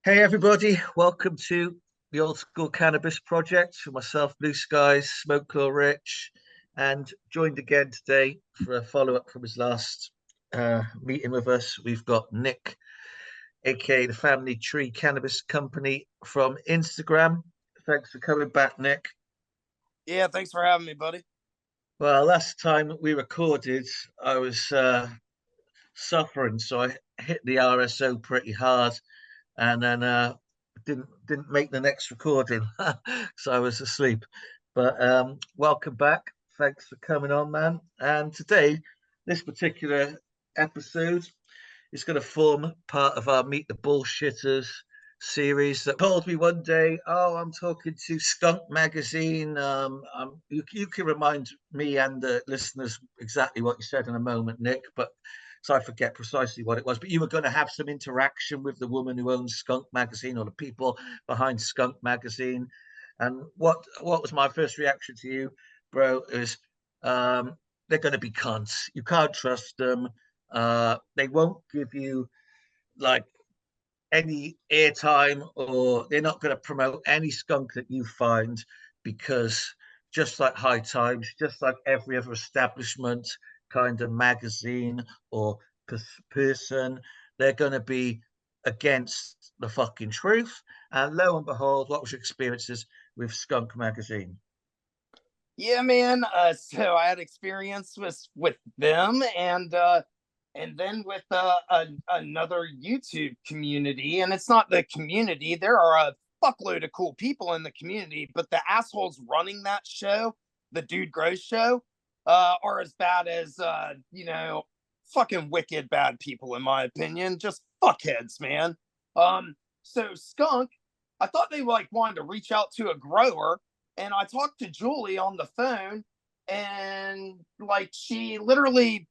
Hey everybody, welcome to the Old School Cannabis Project with myself, Blue Skies, Smoke Claw Rich, and joined again today for a follow-up from his last meeting with us. We've got Nick, aka the Family Tree Cannabis Company from Instagram. Thanks for coming back, Nick. Yeah, thanks for having me, buddy. Well, last time we recorded, I was suffering, so I hit the RSO pretty hard and then didn't make the next recording, so I was asleep. But welcome back. Thanks for coming on, man. And today, this particular episode is going to form part of our Meet the Bullshitters series that told me one day, oh, I'm talking to Skunk magazine. You can remind me and the listeners exactly what you said in a moment, Nick, but so I forget precisely what it was. But you were going to have some interaction with the woman who owns Skunk magazine or the people behind Skunk magazine. And what was my first reaction to you, bro? Is they're going to be cunts. You can't trust them. They won't give you like any airtime, or they're not going to promote any skunk that you find, because just like High Times, just like every other establishment kind of magazine or person, they're going to be against the fucking truth. And lo and behold, what was your experiences with Skunk magazine? Yeah, man. So I had experience with them, and then with another YouTube community. And it's not the community. There are a fuckload of cool people in the community, but the assholes running that show, the Dude Grows show, are as bad as fucking wicked bad people in my opinion. Just fuckheads, man. So Skunk, I thought they like wanted to reach out to a grower, and I talked to Julie on the phone, and like she literally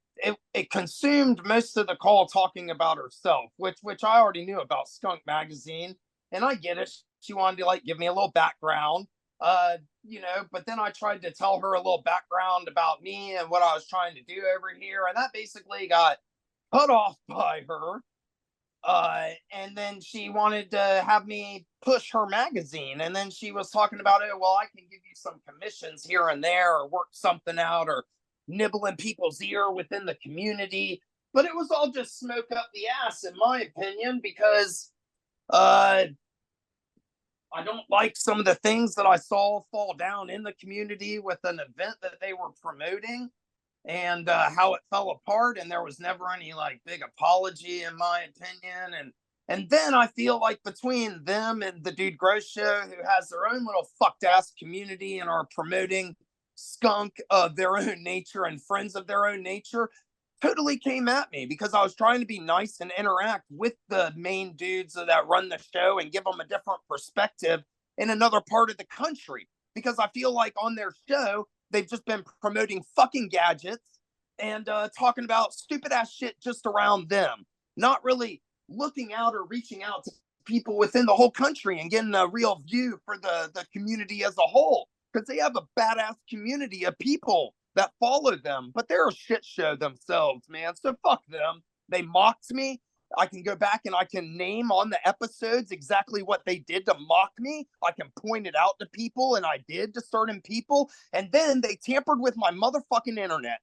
it consumed most of the call talking about herself, which I already knew about Skunk magazine, and I get it. She wanted to like give me a little background, but then I tried to tell her a little background about me and what I was trying to do over here, and that basically got cut off by her. And then she wanted to have me push her magazine. And then she was talking about it. Well, I can give you some commissions here and there, or work something out, or nibble in people's ear within the community. But it was all just smoke up the ass, in my opinion, because uh, I don't like some of the things that I saw fall down in the community with an event that they were promoting, and how it fell apart, and there was never any like big apology in my opinion. And then I feel like between them and the Dude Gross show, who has their own little fucked ass community and are promoting skunk of their own nature and friends of their own nature, totally came at me because I was trying to be nice and interact with the main dudes that run the show and give them a different perspective in another part of the country, because I feel like on their show they've just been promoting fucking gadgets and talking about stupid ass shit just around them, not really looking out or reaching out to people within the whole country and getting a real view for the community as a whole, because they have a badass community of people that follow them, but they're a shit show themselves, man. So fuck them. They mocked me. I can go back and I can name on the episodes exactly what they did to mock me. I can point it out to people, and I did to certain people. And then they tampered with my motherfucking internet.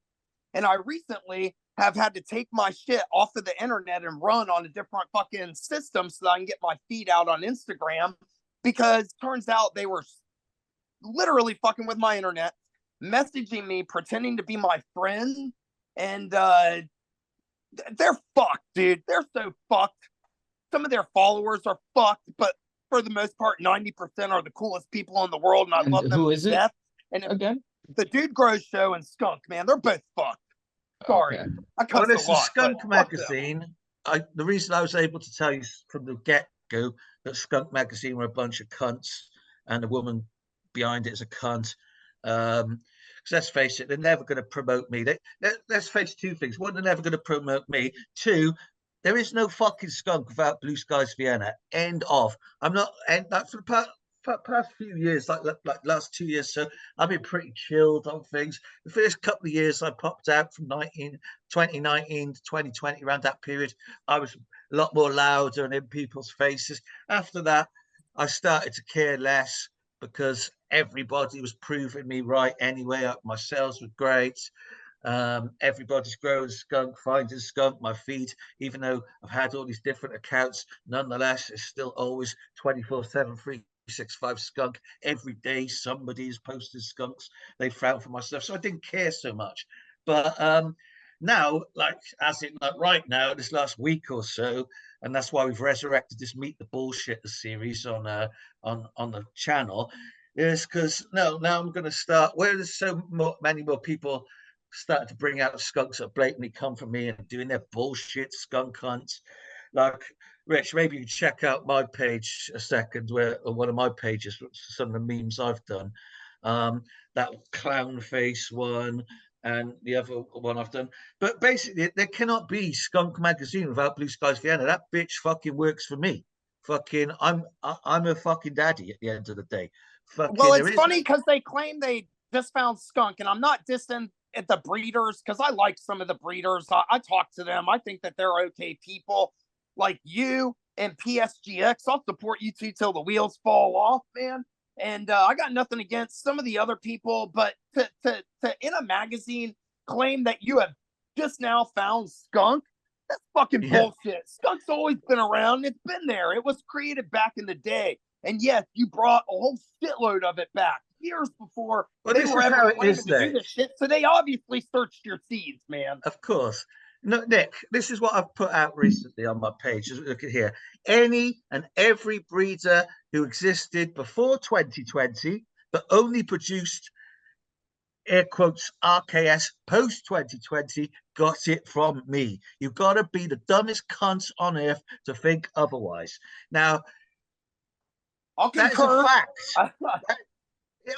And I recently have had to take my shit off of the internet and run on a different fucking system so that I can get my feed out on Instagram, because turns out they were literally fucking with my internet, messaging me, pretending to be my friend, and they're fucked, dude. They're so fucked. Some of their followers are fucked, but for the most part, 90% are the coolest people in the world, and I And love them who to is it death. And again? the Dude Grows show and Skunk, man, they're both fucked. Sorry, Okay. I Well, cuss a listen, lot, but Skunk fuck them. magazine. The reason I was able to tell you from the get go that Skunk magazine were a bunch of cunts, and the woman behind it is a cunt. Because let's face it, they're never going to promote me. Let's face two things: one, they're never going to promote me. Two, there is no fucking skunk without Blue Skies Vienna. End of. I'm not, and that's for the past few years, like last 2 years. So I've been pretty chilled on things. The first couple of years I popped out from 2019 to 2020, around that period, I was a lot more louder and in people's faces. After that, I started to care less because everybody was proving me right anyway. My sales were great. Everybody's growing skunk, finding skunk. My feed, even though I've had all these different accounts, nonetheless, it's still always 24/7, 365 skunk. Every day, somebody is posting skunks they found for my stuff. So I didn't care so much. But now, like, as in like right now, this last week or so, and that's why we've resurrected this Meet the Bullshit series on the channel, is because no, now I'm going to start where there's many more people starting to bring out skunks that blatantly come from me and doing their bullshit skunk hunts. Like, Rich, maybe you check out my page a second, where or one of my pages, some of the memes I've done. That clown face one and the other one I've done. But basically, there cannot be Skunk magazine without Blue Skies Vienna. That bitch fucking works for me. Fucking, I'm a fucking daddy at the end of the day. Fucking, Well, there it's is. funny because they claim they just found skunk, and I'm not distant at the breeders because I like some of the breeders. I talk to them. I think that they're okay people, like you and PSGX. I'll support you two till the wheels fall off, man. And I got nothing against some of the other people, but to in a magazine claim that you have just now found skunk, that's fucking Yeah. bullshit. Skunk's always been around. It's been there. It was created back in the day. And yes, you brought a whole shitload of it back years before Well, they this were is ever how it claiming is, to do Nick. this shit. So they obviously searched your seeds, man. Of course. No, Nick, this is what I've put out recently on my page. Look at here. Any and every breeder who existed before 2020 but only produced air quotes RKS post 2020 got it from me. You've got to be the dumbest cunts on earth to think otherwise. Now, I'll that is a concur. fact.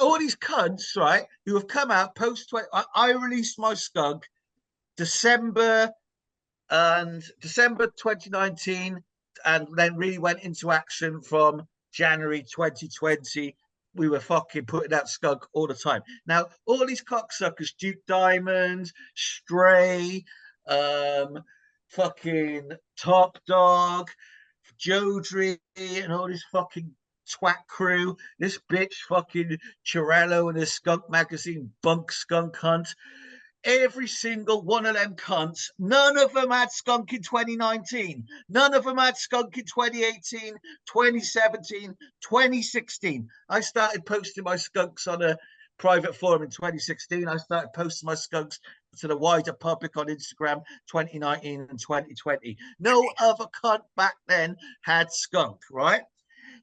All these cunts, right, who have come out post 20, I released my skunk December 2019, and then really went into action from January 2020. We were fucking putting out skunk all the time. Now, all these cocksuckers, Duke Diamond, Stray, fucking Top Dog, Jodry, and all this fucking twat crew, this bitch fucking Chirello and his skunk magazine, Bunk Skunk Hunt, every single one of them cunts, none of them had skunk in 2019. None of them had skunk in 2018, 2017, 2016. I started posting my skunks on a private forum in 2016. I started posting my skunks to the wider public on Instagram 2019 and 2020. No other cunt back then had skunk, right?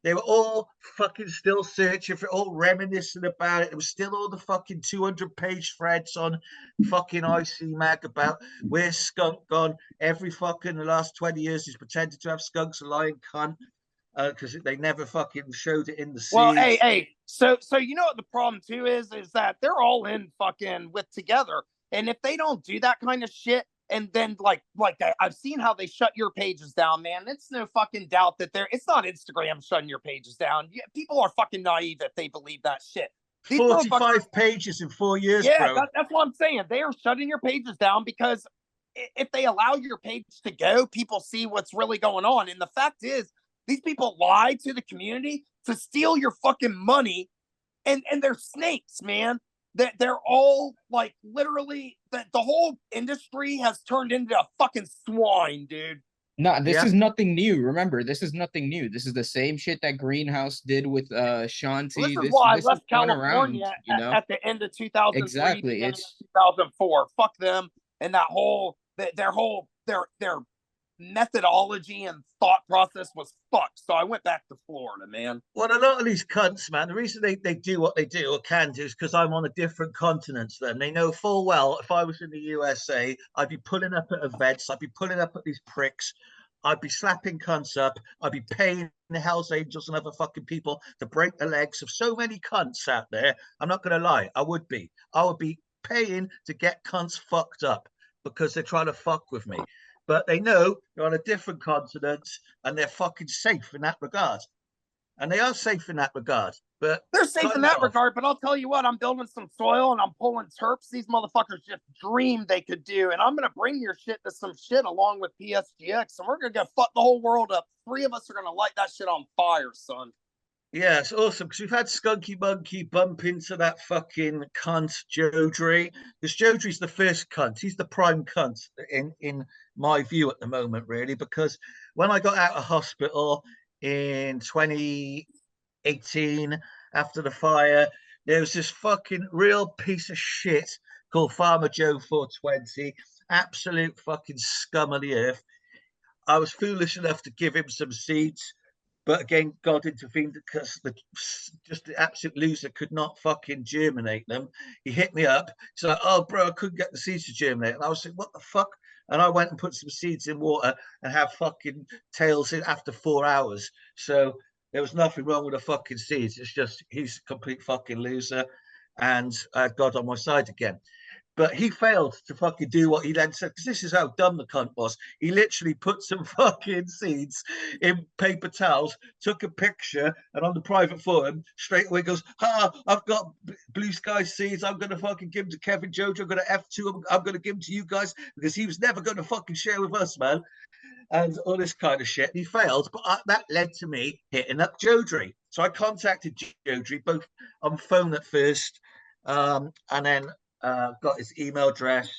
They were all fucking still searching for it, all reminiscing about it. There was still all the fucking 200-page threads on fucking IC Mag about where's skunk gone. Every fucking the last 20 years he's pretended to have skunks, a lying cunt, because they never fucking showed it in the Well, seeds. hey. So you know what the problem too is that they're all in fucking with together. And if they don't do that kind of shit, and then like I've seen how they shut your pages down, man. It's no fucking doubt that it's not Instagram shutting your pages down. People are fucking naive if they believe that shit. These 45 pages in 4 years, yeah, bro. that's what I'm saying. They are shutting your pages down because if they allow your page to go, people see what's really going on. And the fact is, these people lie to the community to steal your fucking money, and they're snakes, man. That they're all like literally the whole industry has turned into a fucking swine, dude. No, this Yeah. is nothing new. Remember, this is nothing new. This is the same shit that Greenhouse did with Shanti. Well, this is This why I this has left gone around, California you know. at the end of 2003, Exactly. beginning It's of 2004. Fuck them and that whole their methodology and thought process was fucked. So I went back to Florida, man. Well, a lot of these cunts, man, the reason they do what they do or can do is because I'm on a different continent to them. They know full well if I was in the USA, I'd be pulling up at events, I'd be pulling up at these pricks, I'd be slapping cunts up, I'd be paying the Hells Angels and other fucking people to break the legs of so many cunts out there. I'm not going to lie, I would be. I would be paying to get cunts fucked up because they're trying to fuck with me. But they know they're on a different continent and they're fucking safe in that regard. and they are safe in that regard. But they're safe in kind that of. regard, but I'll tell you what, I'm building some soil and I'm pulling terps these motherfuckers just dreamed they could do. And I'm going to bring your shit to some shit along with PSGX, and we're going to go fuck the whole world up. 3 of us are going to light that shit on fire, son. Yeah, it's awesome because we've had Skunky Monkey bump into that fucking cunt Jodry, because Jodry's the first cunt. He's the prime cunt in my view at the moment, really. Because when I got out of hospital in 2018 after the fire, there was this fucking real piece of shit called Farmer Joe 420, absolute fucking scum of the earth. I was foolish enough to give him some seeds, but again, God intervened because just the absolute loser could not fucking germinate them. He hit me up. He's like, "Oh, bro, I couldn't get the seeds to germinate." And I was like, "What the fuck?" And I went and put some seeds in water and have fucking tails in after 4 hours. So there was nothing wrong with the fucking seeds. It's just he's a complete fucking loser, and I had God on my side again. But he failed to fucking do what he then said, because this is how dumb the cunt was. He literally put some fucking seeds in paper towels, took a picture, and on the private forum, straight away goes, I've got blue sky seeds. I'm going to fucking give them to Kevin Jojo. I'm going to F2 them. I'm going to give them to you guys because he was never going to fucking share with us, man. And all this kind of shit. He failed, but that led to me hitting up Jodry. So I contacted Jodry both on phone at first, and then got his email address,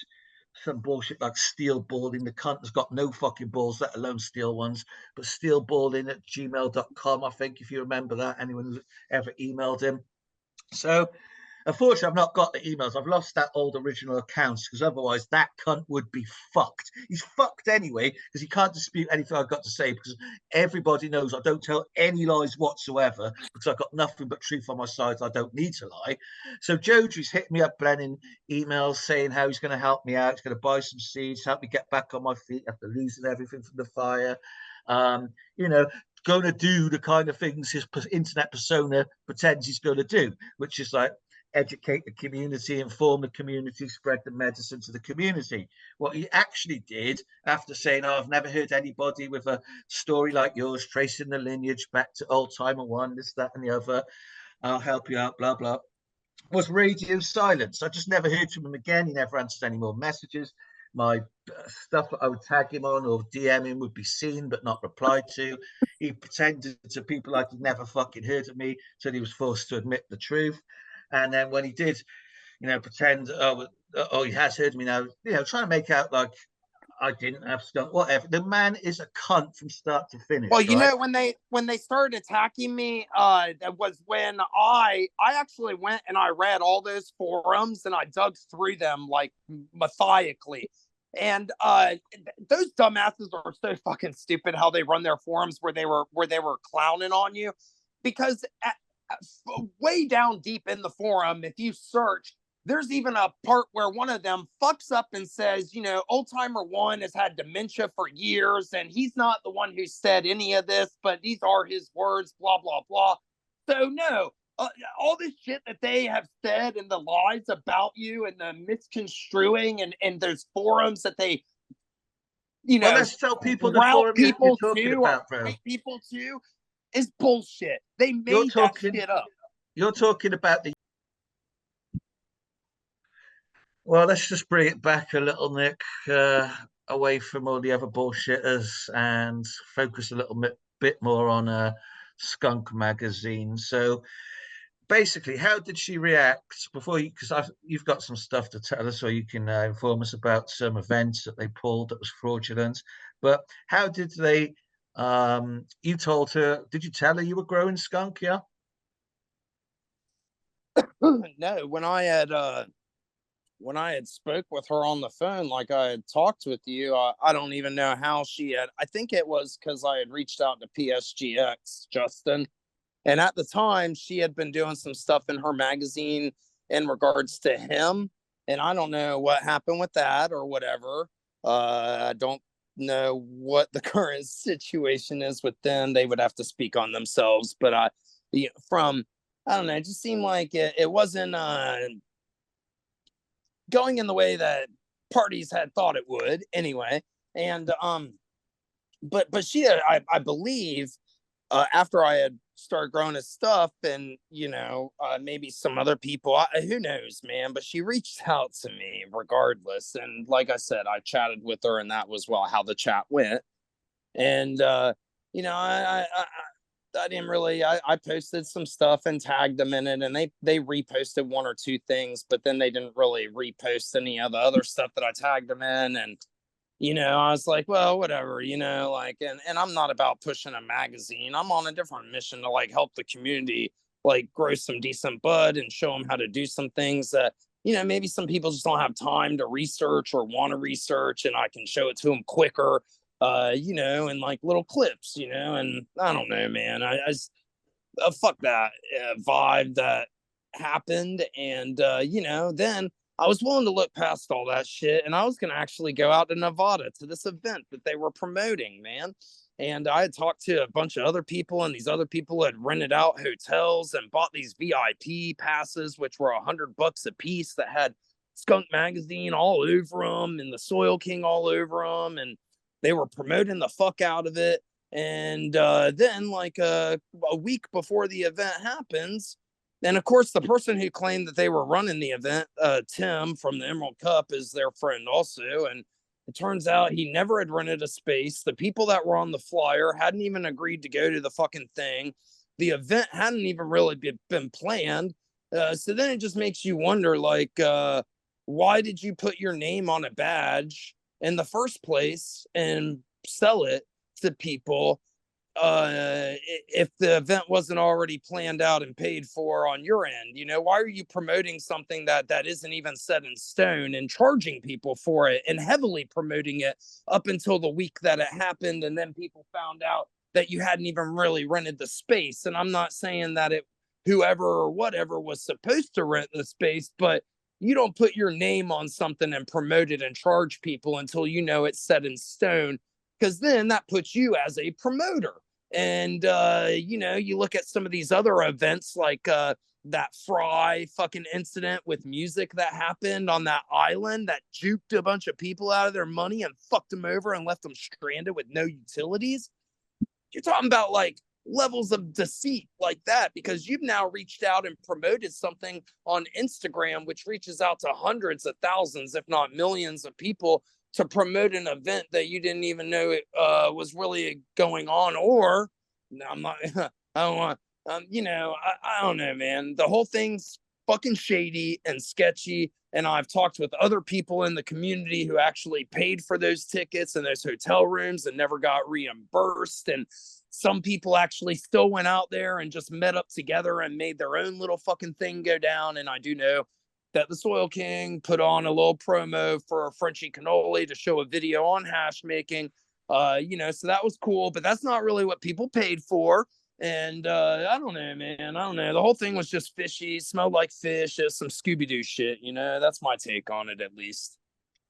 some bullshit like steel balling. The cunt has got no fucking balls, let alone steel ones. But steelballing@gmail.com, I think, if you remember that, anyone who's ever emailed him. So unfortunately, I've not got the emails. I've lost that old original accounts, because otherwise that cunt would be fucked. He's fucked anyway, because he can't dispute anything I've got to say, because everybody knows I don't tell any lies whatsoever, because I've got nothing but truth on my side. I don't need to lie. So Jodry's hit me up, Brennan, emails saying how he's going to help me out. He's going to buy some seeds, help me get back on my feet after losing everything from the fire. You know, going to do the kind of things his internet persona pretends he's going to do, which is like educate the community, inform the community, spread the medicine to the community. What he actually did, after saying, "Oh, I've never heard anybody with a story like yours, tracing the lineage back to old timer one, this, that, and the other. I'll help you out, blah, blah," was radio silence. I just never heard from him again. He never answered any more messages. My stuff that I would tag him on or DM him would be seen but not replied to. He pretended to people like he'd never fucking heard of me, so he was forced to admit the truth. And then when he did, pretend, he has heard me now, trying to make out like I didn't have skunk, whatever. The man is a cunt from start to finish. Well, right? when they started attacking me, that was when I actually went and I read all those forums and I dug through them like methodically. And those dumbasses are so fucking stupid how they run their forums where they were clowning on you, because way down deep in the forum, if you search, there's even a part where one of them fucks up and says, old timer one has had dementia for years and he's not the one who said any of this, but these are his words, blah, blah, blah. So no, all this shit that they have said and the lies about you and the misconstruing and those forums that they, well, let's tell people the route forum you're people talking to about, or bro. fight people to is bullshit. They You're made that talking, shit up. you're talking about the. Well, let's just bring it back a little, Nick, away from all the other bullshitters and focus a little bit more on Skunk magazine. So basically, how did she react before you? Because you've got some stuff to tell us, or you can inform us about some events that they pulled that was fraudulent. But how did they? You told her? Did you tell her you were growing skunk? Yeah. No, when I had spoke with her on the phone, like I had talked with you, I don't even know how she had. I think it was because I had reached out to PSGX, Justin, and at the time she had been doing some stuff in her magazine in regards to him, and I don't know what happened with that or whatever. I don't know what the current situation is with them. They would have to speak on themselves, but I don't know, it just seemed like it wasn't going in the way that parties had thought it would anyway. And but she I believe after I had started growing his stuff, and maybe some other people, who knows, man. But she reached out to me regardless, and like I said, I chatted with her, and that was how the chat went. And I didn't really. I posted some stuff and tagged them in it, and they reposted one or two things, but then they didn't really repost any of the other stuff that I tagged them in. And I was like, well, whatever, like, and I'm not about pushing a magazine. I'm on a different mission to like help the community like grow some decent bud and show them how to do some things that maybe some people just don't have time to research or want to research, and I can show it to them quicker. In like little clips, and I don't know, man. I fuck that vibe that happened. And then I was willing to look past all that shit, and I was going to actually go out to Nevada to this event that they were promoting, man. And I had talked to a bunch of other people, and these other people had rented out hotels and bought these VIP passes, which were $100 a piece, that had Skunk magazine all over them and the Soil King all over them, and they were promoting the fuck out of it. And then, like a week before the event happens, and of course, the person who claimed that they were running the event, Tim from the Emerald Cup, is their friend also. And it turns out he never had rented a space. The people that were on the flyer hadn't even agreed to go to the fucking thing. The event hadn't even really been planned. So then it just makes you wonder, like, why did you put your name on a badge in the first place and sell it to people if the event wasn't already planned out and paid for on your end? Why are you promoting something that isn't even set in stone and charging people for it and heavily promoting it up until the week that it happened, and then people found out that you hadn't even really rented the space? And I'm not saying that whoever or whatever was supposed to rent the space, but you don't put your name on something and promote it and charge people until it's set in stone, because then that puts you as a promoter. And you look at some of these other events, like that Fry fucking incident with music that happened on that island that juked a bunch of people out of their money and fucked them over and left them stranded with no utilities. You're talking about like levels of deceit like that, because you've now reached out and promoted something on Instagram, which reaches out to hundreds of thousands, if not millions of people, to promote an event that you didn't even know it was really going on. Or no, I'm not. I don't want. I don't know, man. The whole thing's fucking shady and sketchy. And I've talked with other people in the community who actually paid for those tickets and those hotel rooms and never got reimbursed. And some people actually still went out there and just met up together and made their own little fucking thing go down. And I do know that the Soil King put on a little promo for a Frenchie cannoli to show a video on hash making. So that was cool, but that's not really what people paid for. And I don't know, man. I don't know. The whole thing was just fishy, smelled like fish, some Scooby-Doo shit. That's my take on it, at least.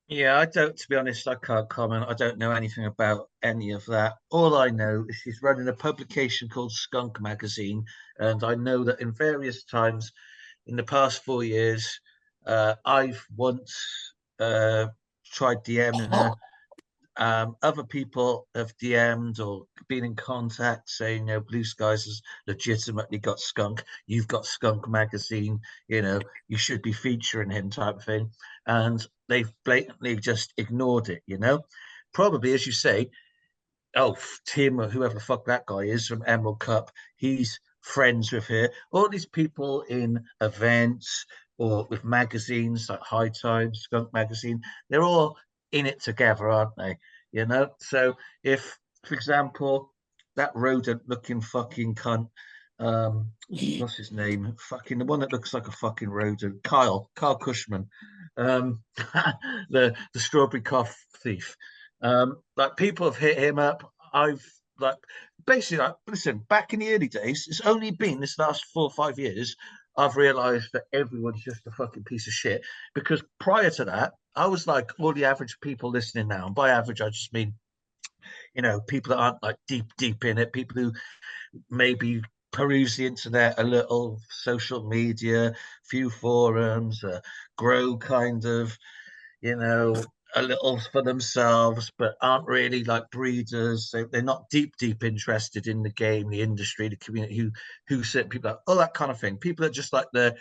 Yeah, to be honest, I can't comment. I don't know anything about any of that. All I know is she's running a publication called Skunk magazine, and I know that in various times in the past 4 years, I've once tried DMing her. Other people have DM'd or been in contact saying, Blue Skies has legitimately got Skunk. You've got Skunk magazine. You should be featuring him, type of thing. And they've blatantly just ignored it. Probably, as you say, Tim or whoever the fuck that guy is from Emerald Cup, he's friends with her. All these people in events or with magazines like High Times, Skunk magazine, they're all in it together, aren't they? So if, for example, that rodent looking fucking cunt, what's his name? Fucking the one that looks like a fucking rodent, Kyle Cushman, the strawberry cough thief. Like, people have hit him up. I've like basically, like, listen, back in the early days, it's only been this last 4 or 5 years I've realized that everyone's just a fucking piece of shit. Because prior to that, I was like all the average people listening now. And by average, I just mean, people that aren't like deep in it, people who maybe peruse the internet a little, social media, few forums, grow kind of, a little for themselves, but aren't really like breeders. They're not deep interested in the game, the industry, the community. Who sit people like, oh, that kind of thing. People are just like the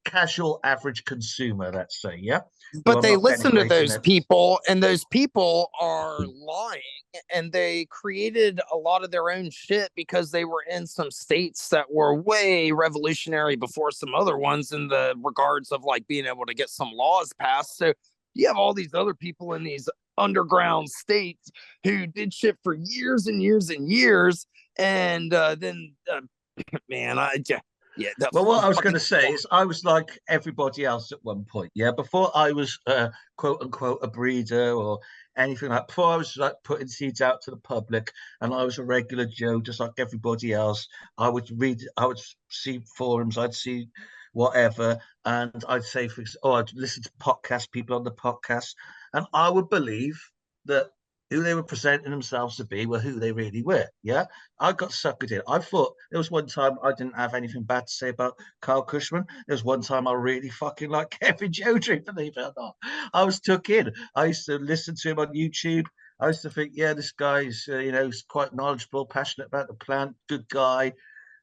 casual average consumer, let's say, yeah. Who But I'm they not listen to denigrating those them. people, and those people are lying, and they created a lot of their own shit because they were in some states that were way revolutionary before some other ones in the regards of like being able to get some laws passed. So you have all these other people in these underground states who did shit for years and years and years, and then man, yeah, the Well, what I was going fucking to say is, I was like everybody else at one point. Yeah, before I was quote unquote a breeder or anything like. Before I was like putting seeds out to the public, and I was a regular Joe, just like everybody else. I would read, I would see forums, I'd see whatever, and I'd say, oh, I'd listen to podcasts, people on the podcast, and I would believe that who they were presenting themselves to be were who they really were. Yeah, I got suckered in. I thought there was one time I didn't have anything bad to say about Carl Cushman. There was one time I really fucking like Kevin Jodry, believe it or not. I was took in. I used to listen to him on YouTube. I used to think, yeah, this guy's, he's quite knowledgeable, passionate about the plant, good guy,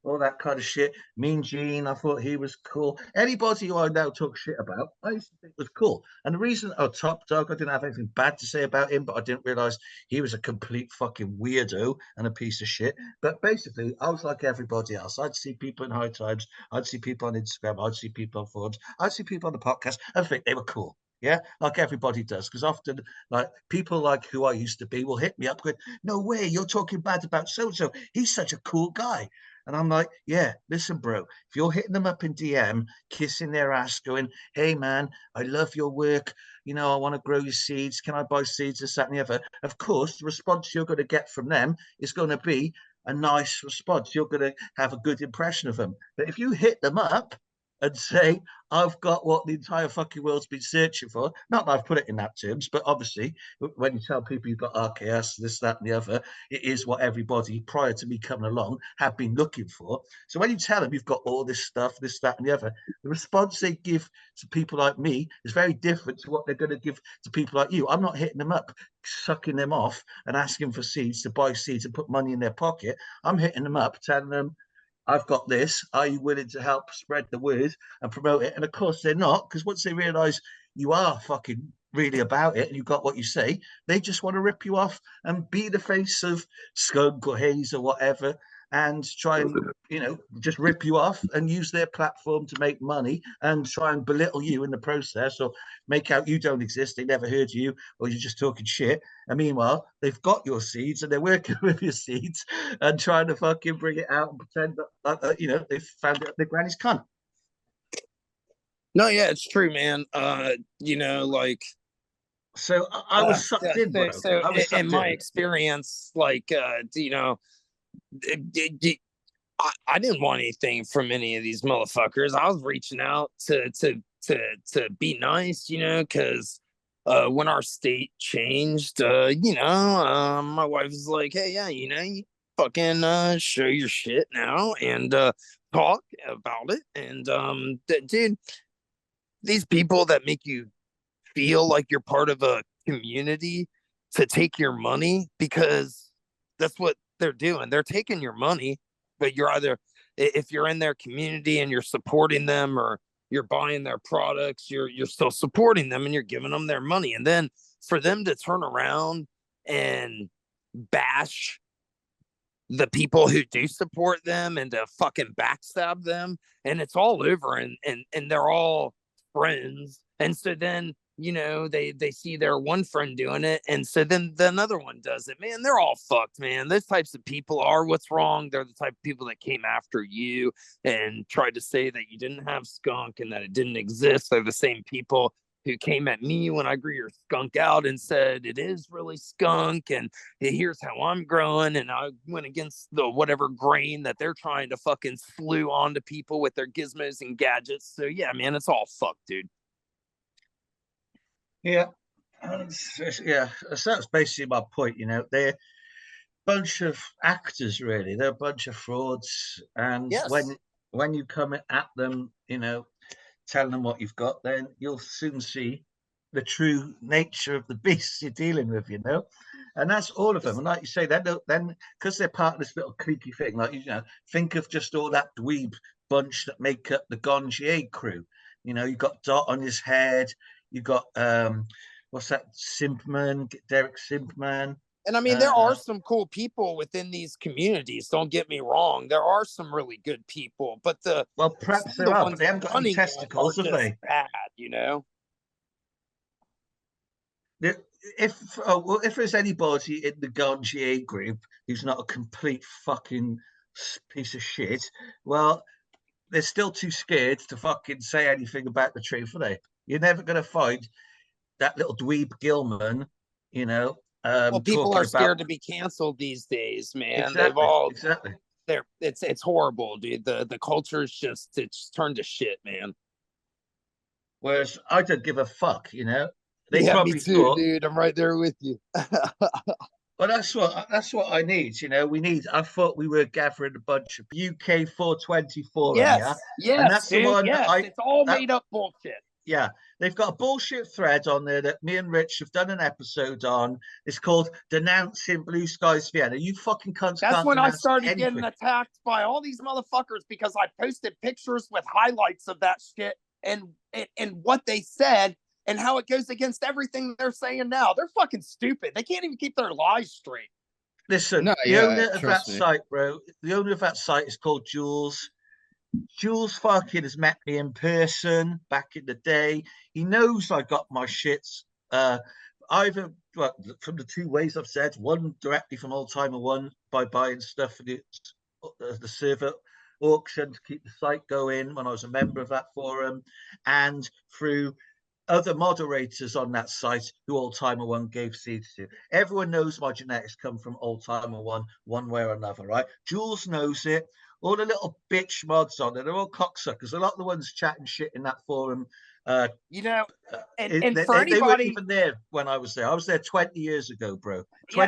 all that kind of shit. Mean Gene, I thought he was cool. Anybody who I now talk shit about, I used to think was cool. And the reason, Top Dog, I didn't have anything bad to say about him, but I didn't realize he was a complete fucking weirdo and a piece of shit. But basically, I was like everybody else. I'd see people in High Times, I'd see people on Instagram, I'd see people on forums, I'd see people on the podcast, and think they were cool. Yeah, like everybody does, because often, like people like who I used to be will hit me up with, "No way, you're talking bad about so and so. He's such a cool guy." And I'm like, yeah, listen, bro, if you're hitting them up in DM, kissing their ass, going, hey, man, I love your work. I want to grow your seeds. Can I buy seeds? This, that, and the other. Of course, the response you're going to get from them is going to be a nice response. You're going to have a good impression of them. But if you hit them up and say, I've got what the entire fucking world's been searching for, not that I've put it in that terms, but obviously, when you tell people you've got RKS, this, that, and the other, it is what everybody prior to me coming along have been looking for. So when you tell them you've got all this stuff, this, that, and the other, the response they give to people like me is very different to what they're going to give to people like you. I'm not hitting them up, sucking them off and asking for seeds to buy seeds and put money in their pocket. I'm hitting them up, telling them, I've got this. Are you willing to help spread the word and promote it? And of course, they're not, because once they realize you are fucking really about it and you've got what you say, they just want to rip you off and be the face of Skunk or Haze or whatever, and try and just rip you off and use their platform to make money and try and belittle you in the process, or make out you don't exist, they never heard you, or you're just talking shit. And meanwhile, they've got your seeds and they're working with your seeds and trying to fucking bring it out and pretend that they found it up their granny's cunt. No, yeah, it's true, man. Like So I was sucked in, bro. so I was in sucked my in. experience, like I didn't want anything from any of these motherfuckers. I was reaching out to be nice, because when our state changed, my wife was like, hey, yeah, you fucking show your shit now and talk about it. And dude, these people that make you feel like you're part of a community to take your money, because that's what they're doing. They're taking your money, but you're either, if you're in their community and you're supporting them, or you're buying their products, you're still supporting them and you're giving them their money. And then for them to turn around and bash the people who do support them and to fucking backstab them, and it's all over, and they're all friends. And so then they see their one friend doing it, and so then the another one does it. Man, they're all fucked, man. Those types of people are what's wrong. They're the type of people that came after you and tried to say that you didn't have skunk and that it didn't exist. They're the same people who came at me when I grew your skunk out and said it is really skunk, and here's how I'm growing. And I went against the whatever grain that they're trying to fucking slew onto people with their gizmos and gadgets. So yeah, man, it's all fucked, dude. Yeah. Yeah, so that's basically my point. They're a bunch of actors, really. They're a bunch of frauds. And Yes. when you come at them, telling them what you've got, then you'll soon see the true nature of the beasts you're dealing with, you know. And that's all of them. And like you say, then because they're part of this little cliquey thing, like, you know, think of just all that dweeb bunch that make up the Gongier crew. You know, you got Dot on his head, you got what's that, Simpman, Derek Simpman. And I mean, there are some cool people within these communities. Don't get me wrong. There are some really good people, but well, perhaps there are, but they haven't got any testicles, have they? Bad, you know. If there's anybody in the Gongier group who's not a complete fucking piece of shit, well, they're still too scared to fucking say anything about the truth, are they? You're never going to find that little dweeb Gilman, you know. Well, people are scared to be canceled these days, man. Exactly, They've all exactly. It's horrible, dude. The culture's it's turned to shit, man. Whereas I don't give a fuck, you know. They probably me too, dude. I'm right there with you. Well, that's what I need. You know, I thought we were gathering a bunch of UK 424. Yes, and that's dude, the one. Yes, it's all made up bullshit. Yeah, they've got a bullshit thread on there that me and Rich have done an episode on. It's called "Denouncing Blue Skies Vienna." You fucking cunts. That's when I started getting attacked by all these motherfuckers because I posted pictures with highlights of that shit and what they said. And how it goes against everything they're saying now. They're fucking stupid. They can't even keep their lies straight. Listen, the owner of that site, bro, the owner of that site is called Jules. Jules fucking has met me in person back in the day. He knows I got my shits either from the two ways I've said, one directly from Old Timer One by buying stuff for the server auction to keep the site going when I was a member of that forum, and through other moderators on that site who Old Timer One gave seeds to. Everyone knows my genetics come from Old Timer one way or another, right? Jules knows it. All the little bitch mods on it, they're all cocksuckers. A lot of the ones chatting shit in that forum, you know, and for anybody, they weren't even there when I was there. I was there 20 years ago, bro.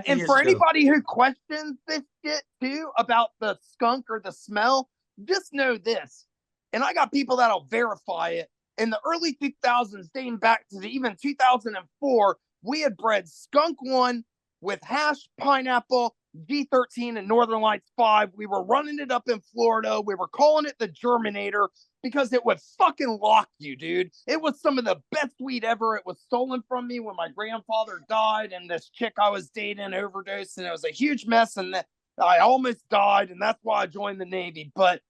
And for anybody who questions this shit too about the skunk or the smell, just know this. And I got people that'll verify it. In the early 2000s, dating back to even 2004, we had bred Skunk 1 with hash, pineapple, G13, and Northern Lights 5. We were running it up in Florida. We were calling it the Germinator because it would fucking lock you, dude. It was some of the best weed ever. It was stolen from me when my grandfather died, and this chick I was dating overdosed, and it was a huge mess, and I almost died, and that's why I joined the Navy. But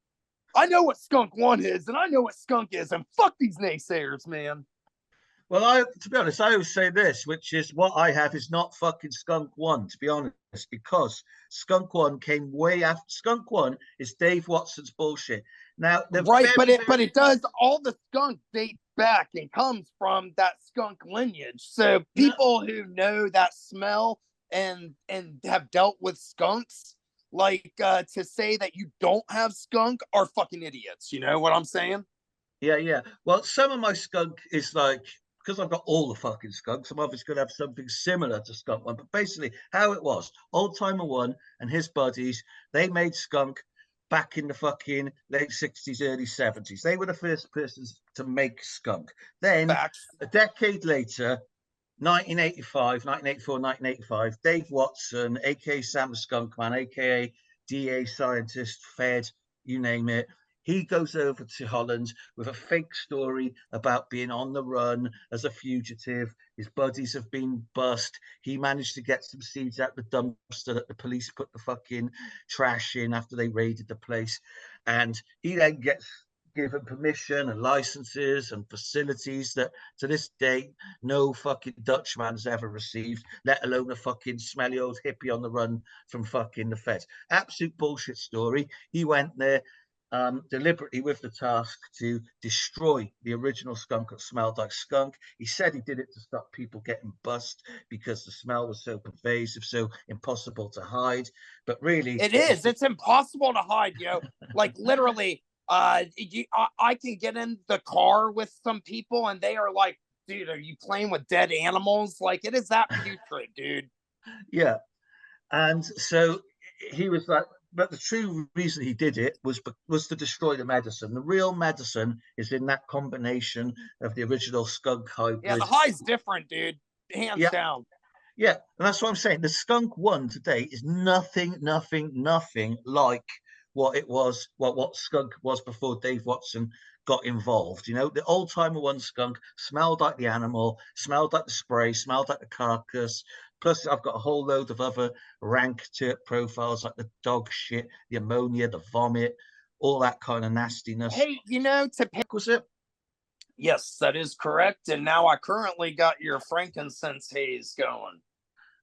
I know what Skunk 1 is, and I know what Skunk is, and fuck these naysayers, man. Well, to be honest, I always say this, which is what I have is not fucking Skunk 1, to be honest, because Skunk 1 came way after. Skunk 1 is Dave Watson's bullshit. Now, right, but it does, all the skunk dates back and comes from that skunk lineage. So people who know that smell and have dealt with skunks, like to say that you don't have skunk are fucking idiots. You know what I'm saying? Yeah. Well, some of my skunk is like, because I've got all the fucking skunks, I'm obviously going to have something similar to Skunk 1. But basically, how it was, Old Timer 1 and his buddies, they made skunk back in the fucking late 60s, early 70s. They were the first persons to make skunk. Then, a decade later, 1984, 1985, Dave Watson, aka Sam the Skunk Man, aka DA scientist, Fed, you name it, he goes over to Holland with a fake story about being on the run as a fugitive. His buddies have been bust. He managed to get some seeds out the dumpster that the police put the fucking trash in after they raided the place. And he then gets given permission and licenses and facilities that to this day no fucking Dutchman has ever received, let alone a fucking smelly old hippie on the run from fucking the feds. Absolute bullshit story. He went there deliberately with the task to destroy the original skunk that smelled like skunk. He said he did it to stop people getting bust because the smell was so pervasive, so impossible to hide. But really, it's impossible to hide, yo. Like literally, I can get in the car with some people and they are like, dude, are you playing with dead animals? Like, it is that putrid, dude. Yeah. And so he was like, but the true reason he did it was to destroy the medicine. The real medicine is in that combination of the original skunk Yeah, the hybrid. high's different, dude. Hands Yeah, down. yeah, and that's what I'm saying. The skunk one today is nothing, nothing like what it was, what skunk was before Dave Watson got involved. You know, the old timer one skunk smelled like the animal, smelled like the spray, smelled like the carcass. Plus, I've got a whole load of other rank terp profiles like the dog shit, the ammonia, the vomit, all that kind of nastiness. Hey, you know, to pick. Was it? Yes, that is correct. And now I currently got your frankincense haze going.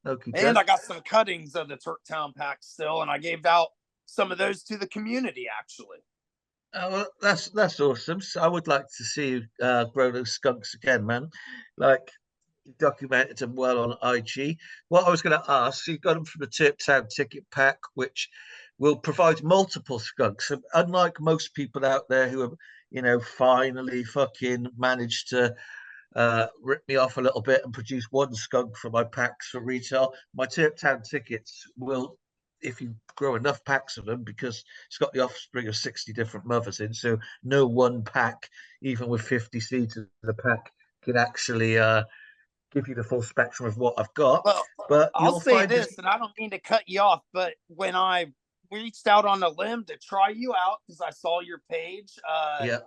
Okay, And I got some cuttings of the Turktown pack still, and I gave out some of those to the community actually. Oh, well, that's awesome. So I would like to see you grow those skunks again, man. Like you documented them well on IG. What I was going to ask, so you got them from the Tip Town ticket pack, which will provide multiple skunks. And unlike most people out there who have, finally fucking managed to rip me off a little bit and produce one skunk for my packs for retail, my Tip Town tickets will, if you grow enough packs of them, because it's got the offspring of 60 different mothers in, so no one pack, even with 50 seeds in the pack, can actually give you the full spectrum of what I've got. Well, But I'll you'll say find this. this, and I don't mean to cut you off, but when I reached out on a limb to try you out because I saw your page, Yeah.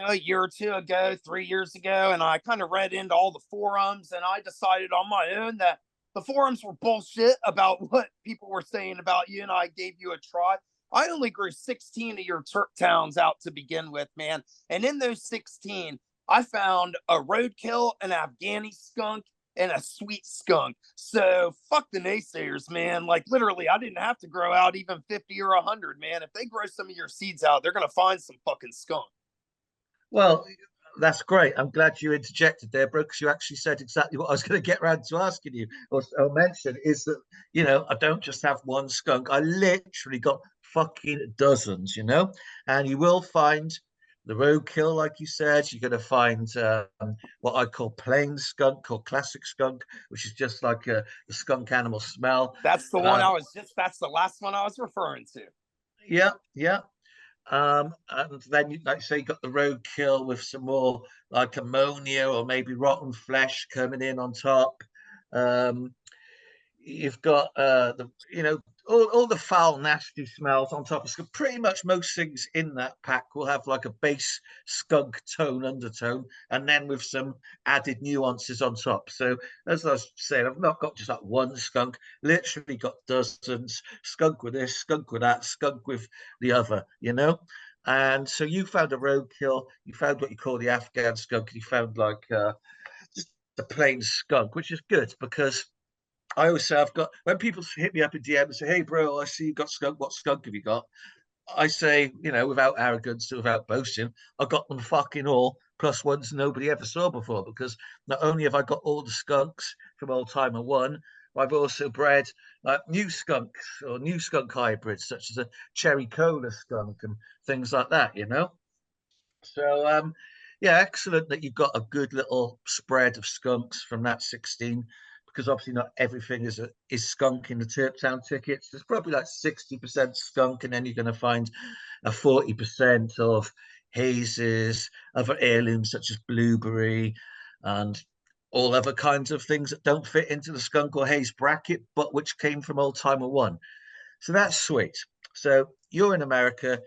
a year or two ago, 3 years ago, and I kind of read into all the forums, and I decided on my own that the forums were bullshit about what people were saying about you, and I gave you a try. I only grew 16 of your Turk Towns out to begin with, man. And in those 16, I found a roadkill, an Afghani skunk, and a sweet skunk. So fuck the naysayers, man. Like literally, I didn't have to grow out even 50 or 100, man. If they grow some of your seeds out, they're gonna find some fucking skunk. Well, that's great. I'm glad you interjected there, bro, because you actually said exactly what I was going to get around to asking you or mention is that, I don't just have one skunk. I literally got fucking dozens, and you will find the roadkill, like you said. You're going to find what I call plain skunk or classic skunk, which is just like the skunk animal smell. That's the one that's the last one I was referring to. Yeah, yeah. And then, like say, you got the roadkill with some more like ammonia or maybe rotten flesh coming in on top. Um, you've got all the foul, nasty smells on top. So pretty much most things in that pack will have like a base skunk tone undertone, and then with some added nuances on top. So as I was saying, I've not got just like one skunk, literally got dozens. Skunk with this, skunk with that, skunk with the other, And so you found a roadkill, you found what you call the Afghan skunk, and you found like just the plain skunk, which is good because I always say I've got, when people hit me up in DM and say, "Hey, bro, I see you got skunk. What skunk have you got?" I say, without arrogance, without boasting, I got them fucking all, plus ones nobody ever saw before. Because not only have I got all the skunks from Old Timer One, I've also bred new skunks or new skunk hybrids, such as a cherry cola skunk and things like that. So yeah, excellent that you've got a good little spread of skunks from that 16, because obviously not everything is skunk in the Turktown tickets. There's probably like 60% skunk, and then you're going to find a 40% of hazes, other heirlooms such as blueberry, and all other kinds of things that don't fit into the skunk or haze bracket, but which came from Old Timer One. So that's sweet. So you're in America.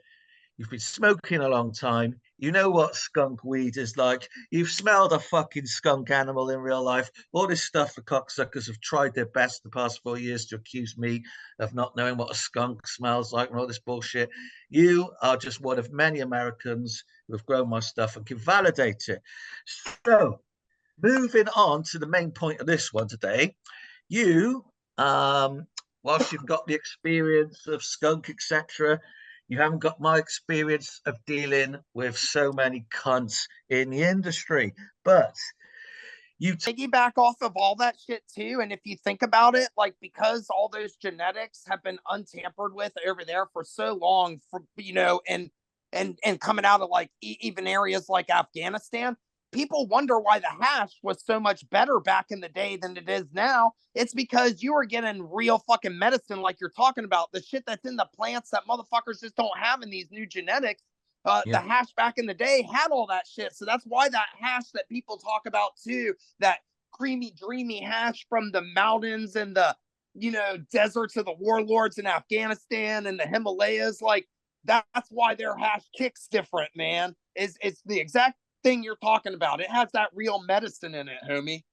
You've been smoking a long time. You know what skunk weed is like. You've smelled a fucking skunk animal in real life. All this stuff the cocksuckers have tried their best the past 4 years to accuse me of not knowing what a skunk smells like and all this bullshit. You are just one of many Americans who have grown my stuff and can validate it. So, moving on to the main point of this one today, you, whilst you've got the experience of skunk, etc., you haven't got my experience of dealing with so many cunts in the industry. But you piggyback off of all that shit too. And if you think about it, like because all those genetics have been untampered with over there for so long, and coming out of like even areas like Afghanistan, people wonder why the hash was so much better back in the day than it is now. It's because you were getting real fucking medicine, like you're talking about, the shit that's in the plants that motherfuckers just don't have in these new genetics. The hash back in the day had all that shit. So that's why that hash that people talk about too, that creamy, dreamy hash from the mountains and the, deserts of the warlords in Afghanistan and the Himalayas, like that's why their hash kicks different, man. It's the exact thing you're talking about. It has that real medicine in it, homie.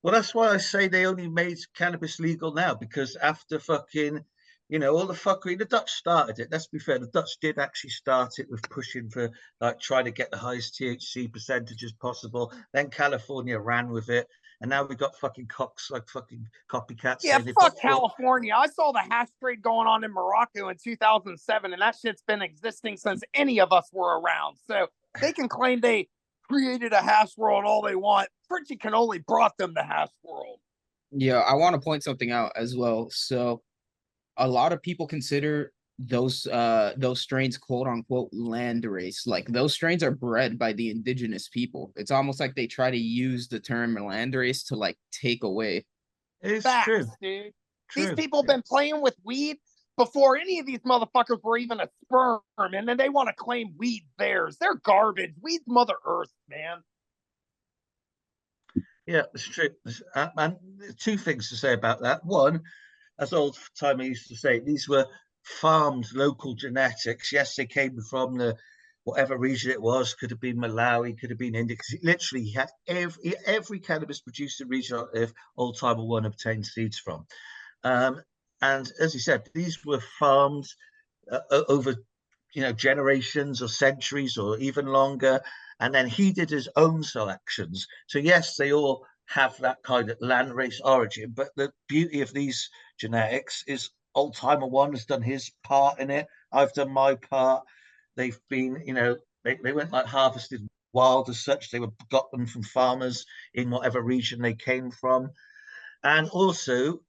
Well, that's why I say they only made cannabis legal now, because after fucking, all the fuckery, the Dutch started it. Let's be fair, the Dutch did actually start it with pushing for like trying to get the highest THC percentages possible. Then California ran with it, and now we got fucking cocks like fucking copycats. Yeah, saying fuck California. I saw the hash trade going on in Morocco in 2007, and that shit's been existing since any of us were around. So they can claim they created a hash world all they want. Fritchie Cannoli brought them the hash world. Yeah, I want to point something out as well. So a lot of people consider those strains quote unquote landrace. Like those strains are bred by the indigenous people. It's almost like they try to use the term landrace to like take away. It's Facts, true. dude. True. These people have been playing with weed before any of these motherfuckers were even a sperm, and then they want to claim weed theirs. They're garbage. Weed's Mother Earth, man. Yeah, it's true. And two things to say about that. One, as old timer used to say, these were farmed local genetics. Yes, they came from the whatever region it was. Could have been Malawi, could have been India. Because literally, he had every cannabis produced in region on Earth, Old Timer One obtained seeds from. And as you said, these were farmed over generations or centuries or even longer, and then he did his own selections. So yes, they all have that kind of land race origin, but the beauty of these genetics is Old Timer One has done his part in it, I've done my part. They've been, they went like harvested wild as such. They were got them from farmers in whatever region they came from. And also,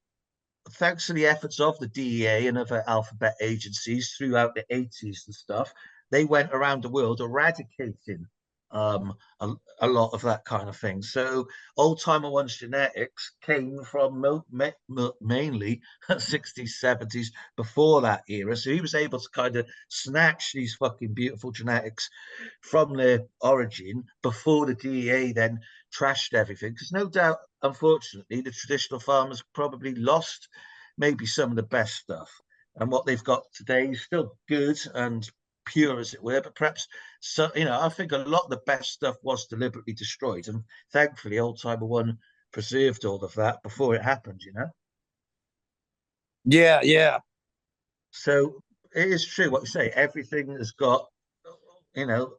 thanks to the efforts of the DEA and other alphabet agencies throughout the 80s and stuff, they went around the world eradicating um, a lot of that kind of thing. So Old Timer One's genetics came from mainly 60s, 70s, before that era. So he was able to kind of snatch these fucking beautiful genetics from their origin before the DEA then trashed everything. Because no doubt, unfortunately, the traditional farmers probably lost maybe some of the best stuff. And what they've got today is still good and pure, as it were, but perhaps I think a lot of the best stuff was deliberately destroyed. And thankfully, Old Timer One preserved all of that before it happened, Yeah, yeah. So it is true what you say. Everything has got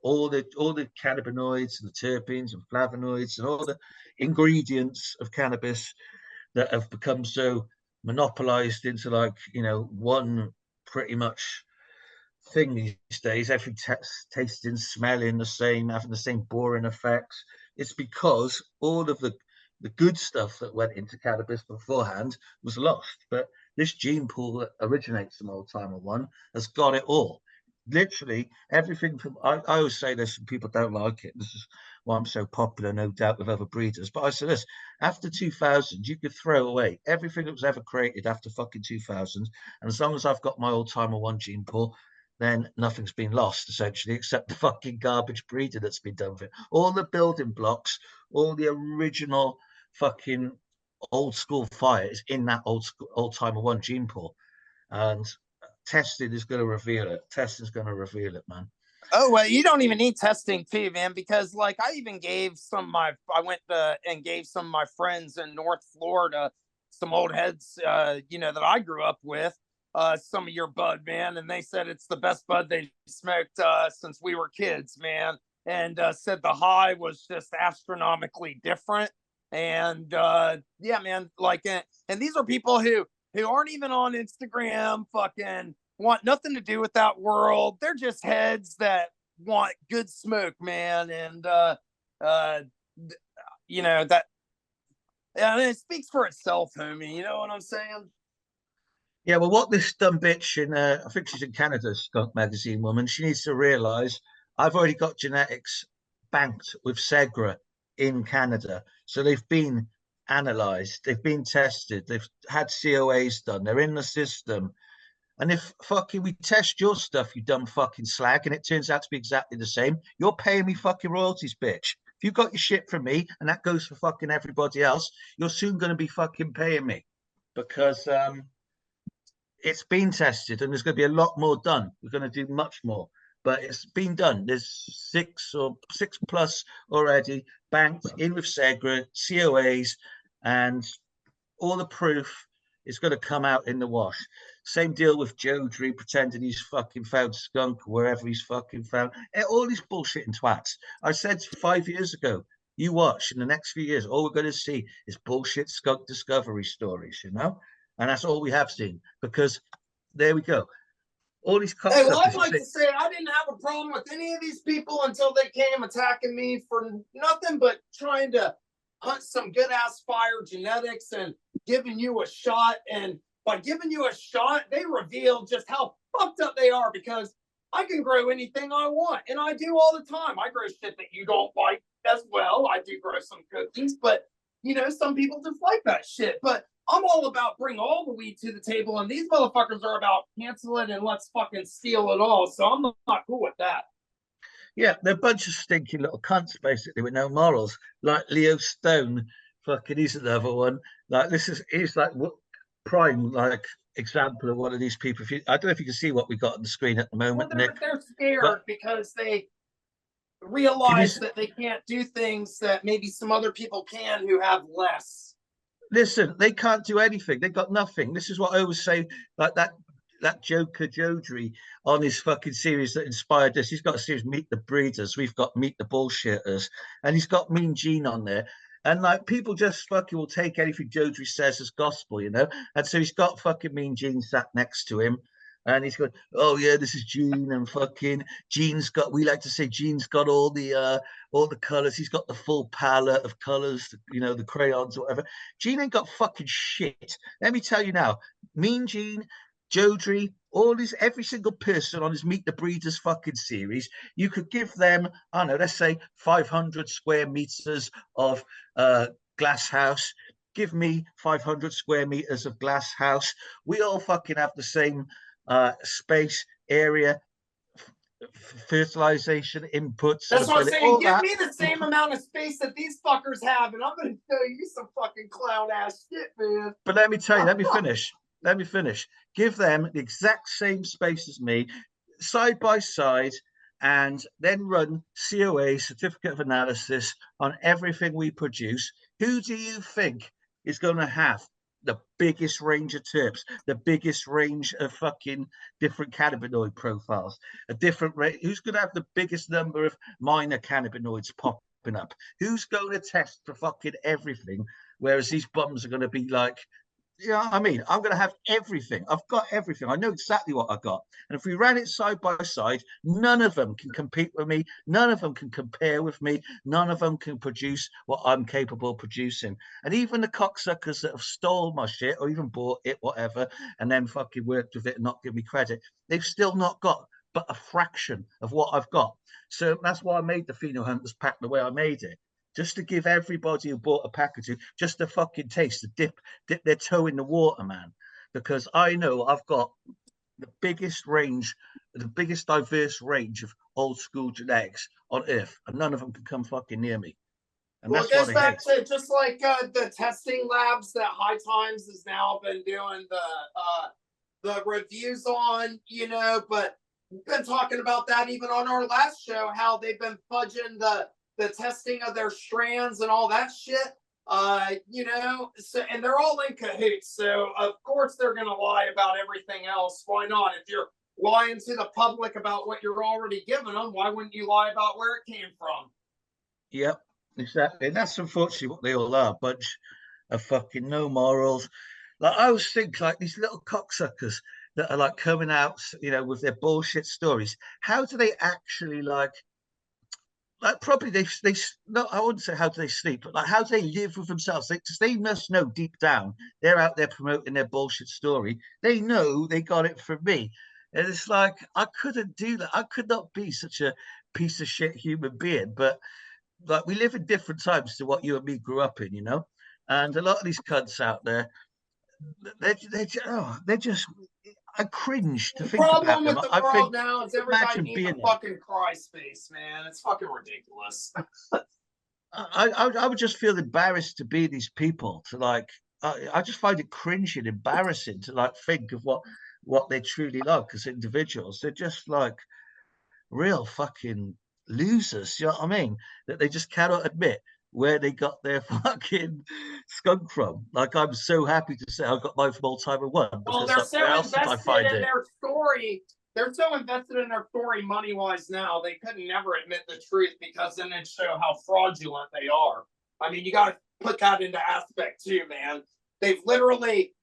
all the cannabinoids and the terpenes and flavonoids and all the ingredients of cannabis that have become so monopolized into one pretty much thing these days. Every tasting, smelling the same, having the same boring effects. It's because all of the good stuff that went into cannabis beforehand was lost. But this gene pool that originates from Old Timer One has got it all. Literally everything from I always say this and people don't like it. This is why I'm so popular, no doubt, with other breeders. But I say this, after 2000, you could throw away everything that was ever created after fucking 2000. And as long as I've got my Old Timer One gene pool, then nothing's been lost essentially, except the fucking garbage breeding that's been done with it. All the building blocks, all the original fucking old school fire is in that Old Timer One gene pool. And testing is going to reveal it. Testing's going to reveal it, man. Oh well, you don't even need testing too, man, because like I even gave I went and gave some of my friends in North Florida some old heads that I grew up with, some of your bud, man, and they said it's the best bud they smoked since we were kids, man, and said the high was just astronomically different. And yeah, man, like and these are people who aren't even on Instagram, fucking want nothing to do with that world. They're just heads that want good smoke, man. And that and it speaks for itself, homie. You know what I'm saying? Yeah, well, what this dumb bitch in, I think she's in Canada, Skunk magazine woman, she needs to realize I've already got genetics banked with Segra in Canada. So they've been analyzed, they've been tested, they've had COAs done, they're in the system. And if fucking we test your stuff, you dumb fucking slag, and it turns out to be exactly the same, you're paying me fucking royalties, bitch. If you got your shit from me, and that goes for fucking everybody else, you're soon going to be fucking paying me, because it's been tested, and there's going to be a lot more done. We're going to do much more, but it's been done. There's six plus already banked in with Segra, COAs, and all the proof is going to come out in the wash. Same deal with Joe Drew pretending he's fucking found Skunk wherever he's fucking found. All these bullshitting twats. I said 5 years ago, you watch in the next few years, all we're going to see is bullshit skunk discovery stories, you know? And that's all we have seen, because there we go. All these Hey, well, I'd like to say I didn't have a problem with any of these people until they came attacking me for nothing but trying to hunt some good ass fire genetics and giving you a shot. And by giving you a shot, they reveal just how fucked up they are, because I can grow anything I want, and I do all the time. I grow shit that you don't like as well. I do grow some cookies, but you know, some people just like that shit. But I'm all about bring all the weed to the table, and these motherfuckers are about cancel it and let's fucking steal it all. So I'm not cool with that. Yeah, they're a bunch of stinky little cunts, basically, with no morals. Like Leo Stone, fucking, he's another one. Like, he's like prime, like, example of one of these people. I don't know if you can see what we got on the screen at the moment, well, Nick. They're scared because they realize that they can't do things that maybe some other people can who have less. Listen, they can't do anything. They got nothing. This is what I always say, like that Joker Jodry on his fucking series that inspired us. He's got a series, Meet the Breeders. We've got Meet the Bullshitters. And he's got Mean Gene on there. And like people just fucking will take anything Jodry says as gospel, you know? And so he's got fucking Mean Gene sat next to him. And he's going, oh yeah, this is Gene, and fucking Gene's got, we like to say Gene's got all the colors. He's got the full palette of colors, you know, the crayons or whatever. Gene ain't got fucking shit. Let me tell you now, Mean Gene, Jodry, every single person on his Meet the Breeders fucking series, you could give them, I don't know, let's say 500 square meters of glass house. Give me 500 square meters of glass house. We all fucking have the same space, area, fertilization inputs. That's what I'm saying. Give me the same amount of space that these fuckers have, and I'm going to show you some fucking clown ass shit, man. But let me tell you, let me finish. Give them the exact same space as me, side by side, and then run COA, certificate of analysis, on everything we produce. Who do you think is going to have the biggest range of terps, the biggest range of fucking different cannabinoid profiles, a different rate? Who's going to have the biggest number of minor cannabinoids popping up? Who's going to test for fucking everything? Whereas these bums are going to be like, you know what I mean? I'm going to have everything. I've got everything. I know exactly what I've got. And if we ran it side by side, none of them can compete with me. None of them can compare with me. None of them can produce what I'm capable of producing. And even the cocksuckers that have stole my shit or even bought it, whatever, and then fucking worked with it and not give me credit, they've still not got but a fraction of what I've got. So that's why I made the Pheno Hunters pack the way I made it. Just to give everybody who bought a pack or two just a fucking taste, to dip their toe in the water, man. Because I know I've got the biggest range, the biggest diverse range of old school genetics on earth, and none of them can come fucking near me. And well, that's it goes what back to just like the testing labs that High Times has now been doing the reviews on, you know. But we've been talking about that even on our last show, how they've been fudging the testing of their strands and all that shit, you know, so, and they're all in cahoots. So of course they're going to lie about everything else. Why not? If you're lying to the public about what you're already giving them, why wouldn't you lie about where it came from? Yep, exactly. And that's unfortunately what they all are, a bunch of fucking no morals. Like, I always think, like, these little cocksuckers that are like coming out, you know, with their bullshit stories. How do they actually like probably they no, I wouldn't say how do they sleep, but like how do they live with themselves? They must know deep down they're out there promoting their bullshit story. They know they got it from me. And it's like, I couldn't do that. I could not be such a piece of shit human being, but like we live in different times to what you and me grew up in, you know. And a lot of these cunts out there, they're just. I cringe to The think about problem them. with the I think, world now is everybody imagine needs being a there. fucking cry space, man. It's fucking ridiculous. I would just feel embarrassed to be these people. To like, I just find it cringe and embarrassing to like think of what they truly like as individuals. They're just like real fucking losers. You know what I mean? That they just cannot admit where they got their fucking skunk from. Like, I'm so happy to say I got mine from Old Timer One Well, because they're like, where so else did I invested find in it? their story. They're so invested in their story money wise now, they couldn't never admit the truth because then it'd show how fraudulent they are. I mean, you got to put that into aspect too, man. They've literally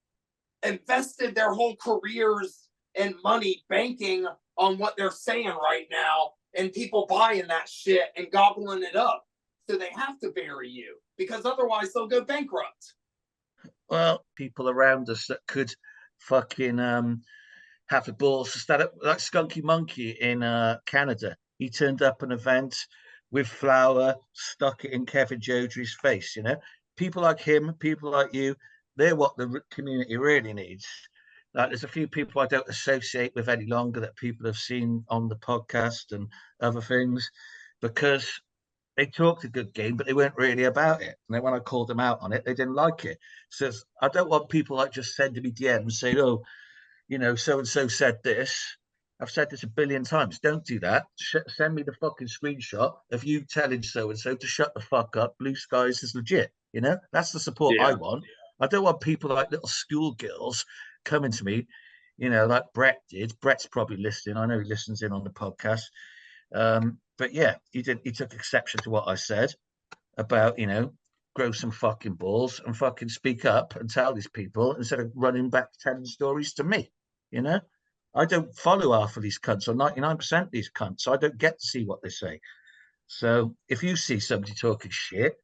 invested their whole careers and money banking on what they're saying right now, and people buying that shit and gobbling it up. So they have to bury you because otherwise they'll go bankrupt. Well, people around us that could fucking have the balls to stand up, like Skunky Monkey in Canada. He turned up an event with flour, stuck it in Kevin Jodry's face. You know, people like him, people like you, they're what the community really needs. Like, there's a few people I don't associate with any longer that people have seen on the podcast and other things because they talked a good game, but they weren't really about it. And then when I called them out on it, they didn't like it. So I don't want people like just sending me DMs saying, "Oh, you know, so and so said this." I've said this a billion times. Don't do that. Send me the fucking screenshot of you telling so and so to shut the fuck up. Blue Skies is legit. You know, that's the support I want. I don't want people like little schoolgirls coming to me, you know, like Brett did. Brett's probably listening. I know he listens in on the podcast. But yeah, he did. He took exception to what I said about, you know, grow some fucking balls and fucking speak up and tell these people instead of running back telling stories to me. You know, I don't follow half of these cunts or 99% of these cunts, so I don't get to see what they say. So if you see somebody talking shit,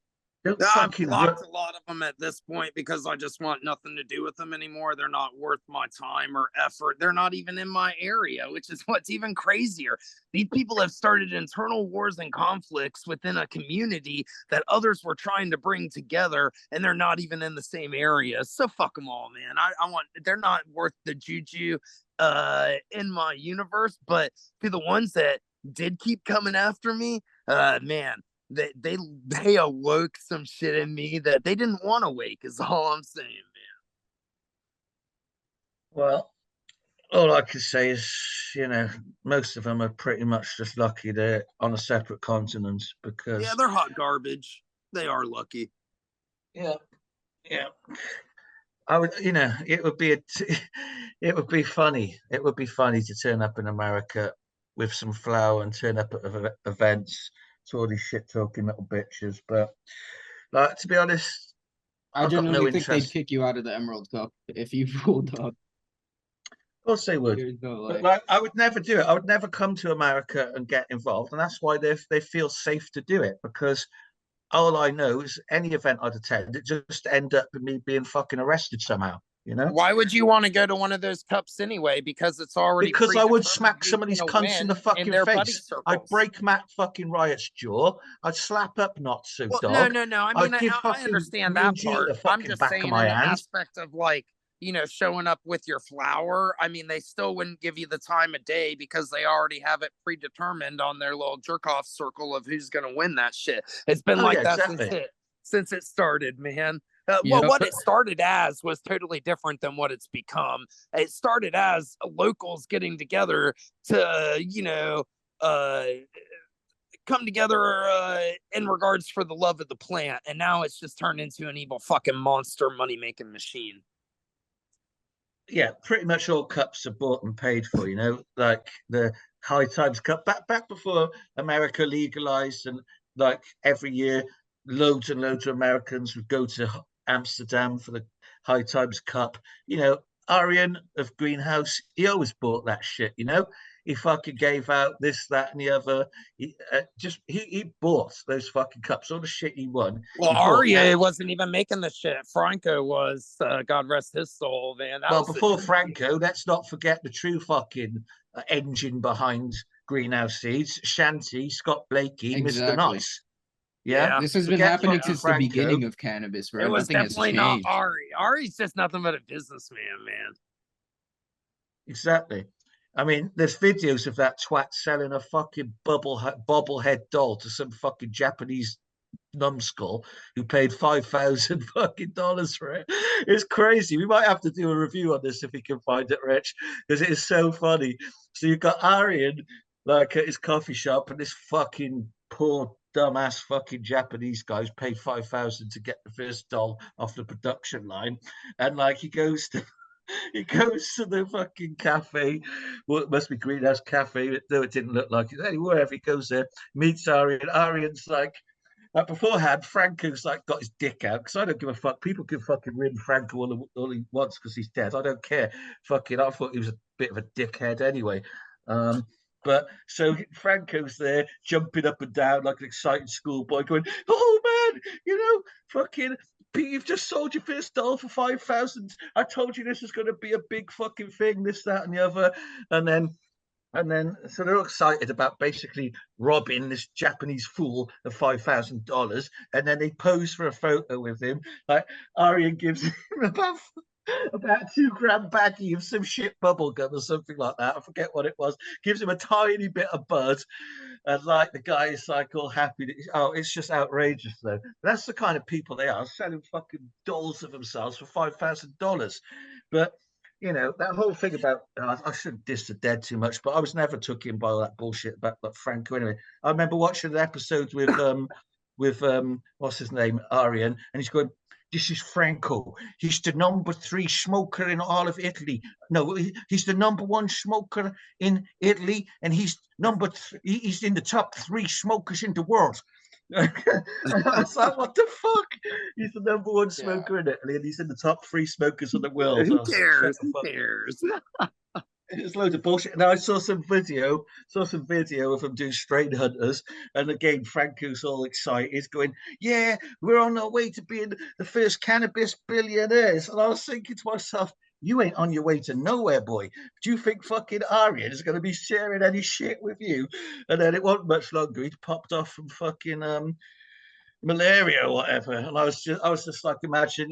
don't I've fucking blocked a lot of them at this point because I just want nothing to do with them anymore. They're not worth my time or effort. They're not even in my area, which is what's even crazier. These people have started internal wars and conflicts within a community that others were trying to bring together, and they're not even in the same area. So fuck them all, man. I want, they're not worth the juju in my universe, but to the ones that did keep coming after me, man, they awoke some shit in me that they didn't want to wake, is all I'm saying, man. well, all I can say is, you know, most of them are pretty much just lucky they're on a separate continent Yeah, because, they're hot garbage. They are lucky. yeah, yeah. I would, you know, it would be it would be funny. It would be funny to turn up in America with some flour and turn up at events to all these shit talking little bitches. But like, to be honest, I I've got no genuinely think they'd interest. kick you out of the Emerald Cup if you pulled up. Of course they would, There's no but like, like, I would never do it. I would never come to America and get involved, and that's why they feel safe to do it because all I know is any event I'd attend, it just end up with me being fucking arrested somehow. You know. Why would you want to go to one of those cups anyway? Because it's already Because I would predetermined smack who's some of these gonna cunts in win the in fucking their buddy face. I'd circles. break Matt fucking Riot's jaw. I'd slap up Not So Well, Dog. no. I mean, I'd give I fucking understand Mean that Gene part. the I'm fucking just back of saying, my in the hand. aspect of like, showing up with your flower. I mean, they still wouldn't give you the time of day because they already have it predetermined on their little jerk off circle of who's going to win that shit. It's been Oh like yeah, that exactly. since it started, man. Well, yeah, what it started as was totally different than what it's become. It started as locals getting together to, uh, come together in regards for the love of the plant, and now it's just turned into an evil fucking monster money making machine. Yeah, pretty much all cups are bought and paid for. You know, like the High Times Cup back before America legalized, and like every year, loads and loads of Americans would go to Amsterdam for the High Times Cup. You know, Arian of Greenhouse, he always bought that shit. You know, he fucking gave out this, that, and the other. He bought those fucking cups. All the shit he won, Well, he bought. Arya wasn't even making the shit. Franco was, God rest his soul, man. That Well, was the before Franco, let's not forget the true fucking engine behind greenhouse seeds. Shanty, Scott Blakey, Mr. Exactly. Nice. Yeah. Yeah. This has been Forget happening fucking since the Franco. beginning of cannabis, bro. It was Nothing has definitely not changed. Ari. Ari's just nothing but a businessman, man. Exactly. I mean, there's videos of that twat selling a fucking bobblehead doll to some fucking Japanese numbskull who paid $5,000 fucking dollars for it. It's crazy. We might have to do a review on this if we can find it, Rich, because it is so funny. So you've got Aryan like at his coffee shop, and this fucking poor dumbass fucking Japanese guy who's paid 5,000 to get the first doll off the production line, and like he goes to the fucking cafe. Well, it must be Greenhouse Cafe, though it didn't look like it. Anyway, wherever he goes there, meets Aryan. Aryan's like beforehand, Franco's like got his dick out because I don't give a fuck. People can fucking rid Franco all he wants because he's dead. I don't care. Fucking, I thought he was a bit of a dickhead anyway. But so Franco's there jumping up and down like an excited schoolboy, going, "Oh man, fucking Pete, you've just sold your first doll for 5,000. I told you this was going to be a big fucking thing, this, that, and the other." And then, so they're excited about basically robbing this Japanese fool of $5,000. And then they pose for a photo with him. Like Aryan gives him about 2 gram baggie of some shit bubble gum or something like that. I forget what it was. Gives him a tiny bit of bud. And like the guy is like all happy. It's just outrageous though. That's the kind of people they are, selling fucking dolls of themselves for $5,000. But that whole thing about I shouldn't diss the dead too much, but I was never took in by all that bullshit about Franco anyway. I remember watching an episode with what's his name, Aryan, and he's going, "This is Franco. He's the number 3 smoker in all of Italy. No, he's the number 1 smoker in Italy, and he's he's in the top 3 smokers in the world." I was like, what the fuck? He's the number 1 smoker in Italy, and he's in the top 3 smokers in the world. Who cares? Who cares? It's loads of bullshit. Now I saw some video of him doing strain hunters, and again Franco's all excited, going, "Yeah, we're on our way to being the first cannabis billionaires." And I was thinking to myself, you ain't on your way to nowhere, boy. Do you think fucking Aryan is going to be sharing any shit with you? And then it wasn't much longer. He'd popped off from fucking malaria or whatever. And I was just like, imagine,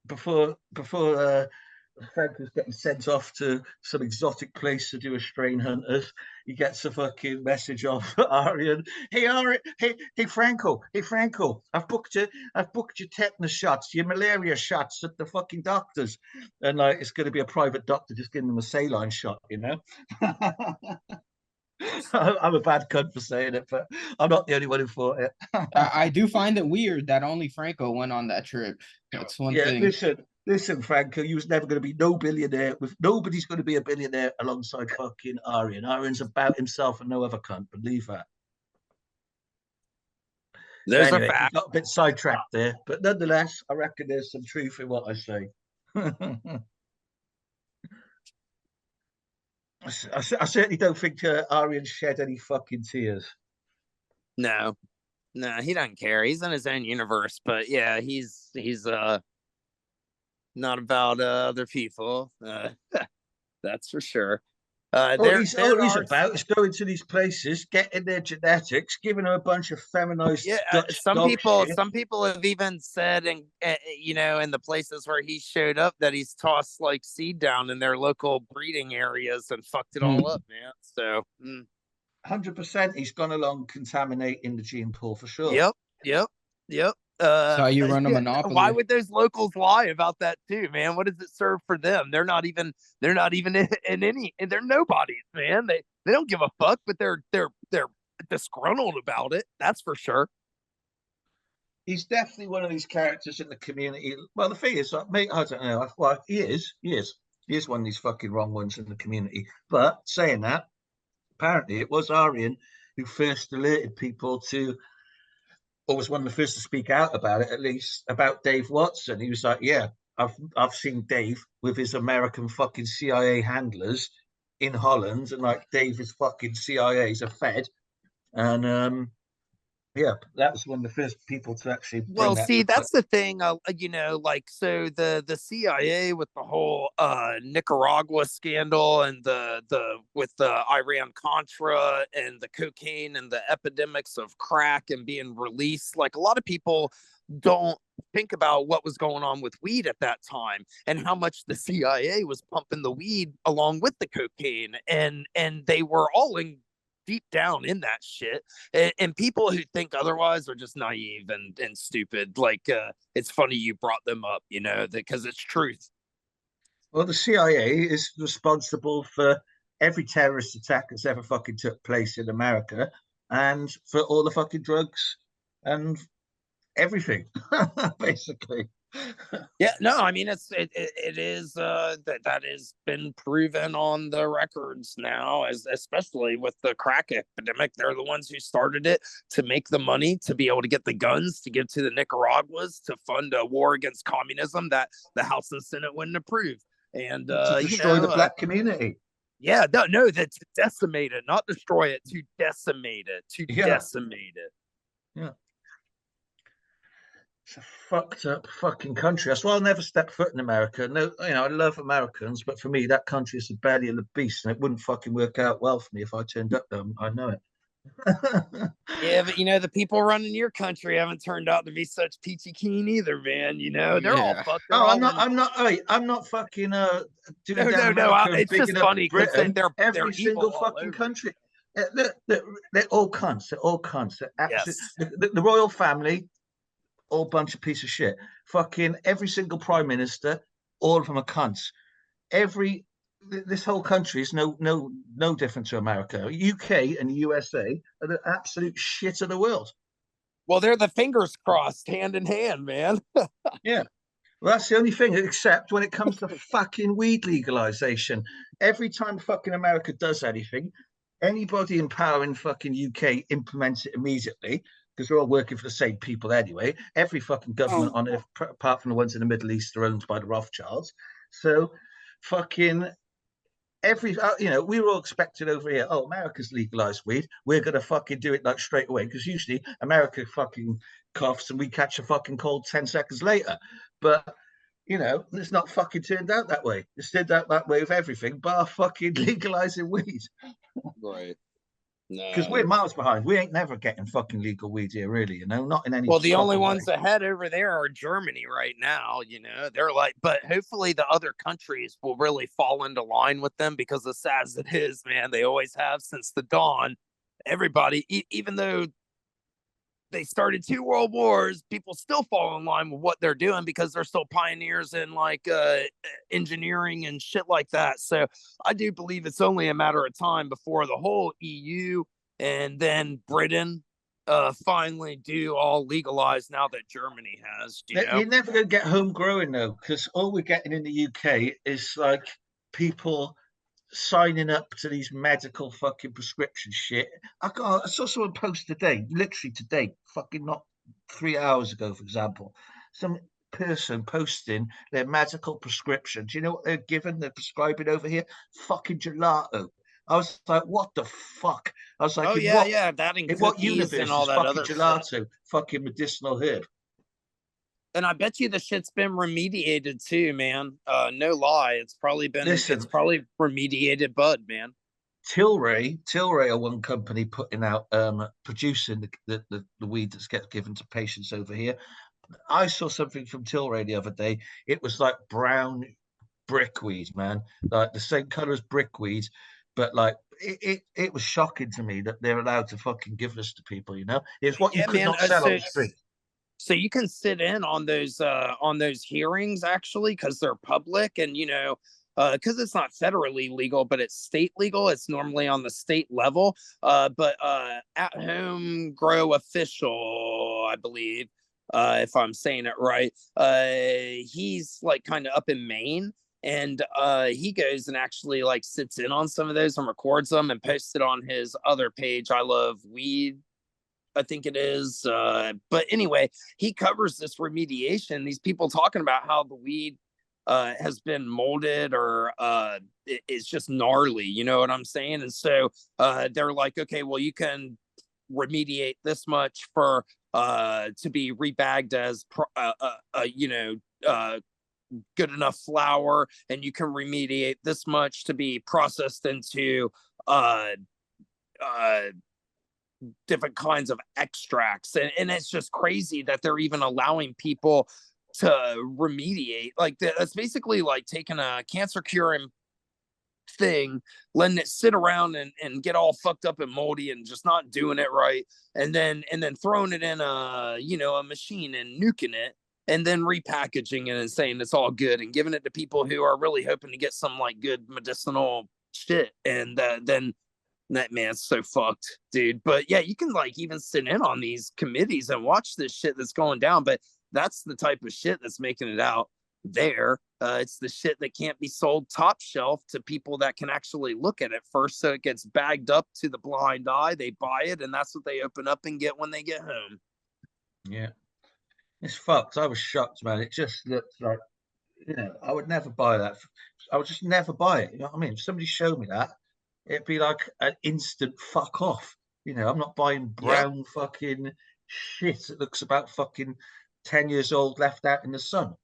before Frank was getting sent off to some exotic place to do a strain hunters. He gets a fucking message off Aryan. "Hey Aryan, hey Franco, I've booked your tetanus shots, your malaria shots at the fucking doctors." And like it's gonna be a private doctor just giving them a saline shot, I'm a bad cunt for saying it, but I'm not the only one who thought it. I do find it weird that only Franco went on that trip. That's one thing. Listen, Franco, you was never going to be no billionaire. Nobody's going to be a billionaire alongside fucking Aryan. Aryan's about himself and no other cunt. Believe that. There's anyway, a fact. Got a bit sidetracked there, but nonetheless, I reckon there's some truth in what I say. I certainly don't think Aryan shed any fucking tears. No, he doesn't care. He's in his own universe, but yeah, he's not about other people. That's for sure. All he's about is going to these places, getting their genetics, giving them a bunch of feminized Dutch some shit. people have even said, and in the places where he showed up, that he's tossed like seed down in their local breeding areas and fucked it all up, man. So 100%, he's gone along contaminating the gene pool for sure. Yep. So you run a monopoly. Why would those locals lie about that too, man? What does it serve for them? They're not even in any, and they're nobodies, man. They don't give a fuck, but they're disgruntled about it. That's for sure. He's definitely one of these characters in the community. Well, the thing is, mate, I don't know. Well, he is one of these fucking wrong ones in the community. But saying that, apparently it was Aryan who first alerted people to, or was one of the first to speak out about it, at least about Dave Watson. He was like, "Yeah, I've seen Dave with his American fucking CIA handlers in Holland, and like Dave is fucking CIA's a Fed, and Yeah, that was one of the first people to actually bring Well, that. see, that's the thing, like, so the CIA with the whole Nicaragua scandal and the with the Iran Contra and the cocaine and the epidemics of crack and being released, like a lot of people don't think about what was going on with weed at that time and how much the CIA was pumping the weed along with the cocaine, and they were all in deep down in that shit, and people who think otherwise are just naive and stupid. Like, it's funny you brought them up, because it's truth. Well, the CIA is responsible for every terrorist attack that's ever fucking took place in America, and for all the fucking drugs and everything, basically. Yeah, no, I mean it is that has been proven on the records now, as especially with the crack epidemic. They're the ones who started it to make the money to be able to get the guns to give to the Nicaraguas to fund a war against communism that the House and Senate wouldn't approve. And To destroy the black community. yeah, no, that to decimate it, not destroy it, to decimate it, Yeah. decimate it. Yeah. It's a fucked up fucking country. That's why I'll never step foot in America. No, I love Americans, but for me, that country is the belly of the beast, and it wouldn't fucking work out well for me if I turned up there. I know it. Yeah, but the people running your country haven't turned out to be such peachy keen either, man. They're all fucked. Oh, I'm not fucking doing down America and It's just bigging up funny because Britain. they're Every single evil all fucking over. country. They're all cunts. They're all cunts. They're absolute, Yes. the royal family, all bunch of piece of shit. Fucking every single prime minister, all of them are cunts. This whole country is no different to America. UK and USA are the absolute shit of the world. Well, they're the fingers crossed, hand in hand, man. Yeah. Well, that's the only thing, except when it comes to fucking weed legalization. Every time fucking America does anything, anybody in power in fucking UK implements it immediately because they're all working for the same people anyway. Every fucking government on earth, apart from the ones in the Middle East, are owned by the Rothschilds. So, fucking we were all expecting over here, oh, America's legalized weed. We're going to fucking do it like straight away because usually America fucking coughs and we catch a fucking cold 10 seconds later. But it's not fucking turned out that way. It's turned out that way with everything, bar fucking legalizing weed. Right. Because we're miles behind. We ain't never getting fucking legal weed here, really. Not in any. Well, the only ones ahead over there are Germany right now. They're like, but hopefully the other countries will really fall into line with them because as sad as it is, man, they always have since the dawn. Everybody, even though they started 2 world wars, people still fall in line with what they're doing because they're still pioneers in like engineering and shit like that. So I do believe it's only a matter of time before the whole EU and then Britain finally do all legalize now that Germany has. You're never going to get home growing though, because all we're getting in the UK is like people signing up to these medical fucking prescription shit. I saw someone post today, literally today, fucking not 3 hours ago, for example. Some person posting their medical prescription. Do you know what they're given? They're prescribing over here? Fucking gelato. I was like, what the fuck? I was like, that in what universe and all is that fucking other gelato shit. fucking medicinal herb? And I bet you the shit's been remediated too, man. No lie, it's probably remediated bud, man. Tilray are one company putting out producing the weed that gets given to patients over here. I saw something from Tilray the other day. It was like brown brickweed, man, like the same color as brickweed, but like it was shocking to me that they're allowed to fucking give this to people. It's what you could not sell on the street. So you can sit in on those hearings actually because they're public and because it's not federally legal, but it's state legal. It's normally on the state level. But At Home Grow Official, I believe, if I'm saying it right, he's like kind of up in Maine. And he goes and actually like sits in on some of those and records them and posts it on his other page, I Love Weed, I think it is. But anyway, he covers this remediation. These people talking about how the weed has been molded or it's just gnarly. You know what I'm saying? And so they're like, okay, well, you can remediate this much for to be rebagged as good enough flour, and you can remediate this much to be processed into uh different kinds of extracts, and it's just crazy that they're even allowing people to remediate. Like that's basically like taking a cancer curing thing, letting it sit around and get all fucked up and moldy and just not doing it right, and then throwing it in a machine and nuking it, and then repackaging it and saying it's all good and giving it to people who are really hoping to get some like good medicinal shit. And then that man's so fucked, dude. But yeah, you can like even sit in on these committees and watch this shit that's going down. But that's the type of shit that's making it out there. It's the shit that can't be sold top shelf to people that can actually look at it first. So it gets bagged up to the blind eye. They buy it, and that's what they open up and get when they get home. Yeah, it's fucked. I was shocked, man. It just looks like, I would never buy that. I would just never buy it. You know what I mean? If somebody showed me that, it'd be like an instant fuck off. I'm not buying brown fucking shit that looks about fucking 10 years old left out in the sun.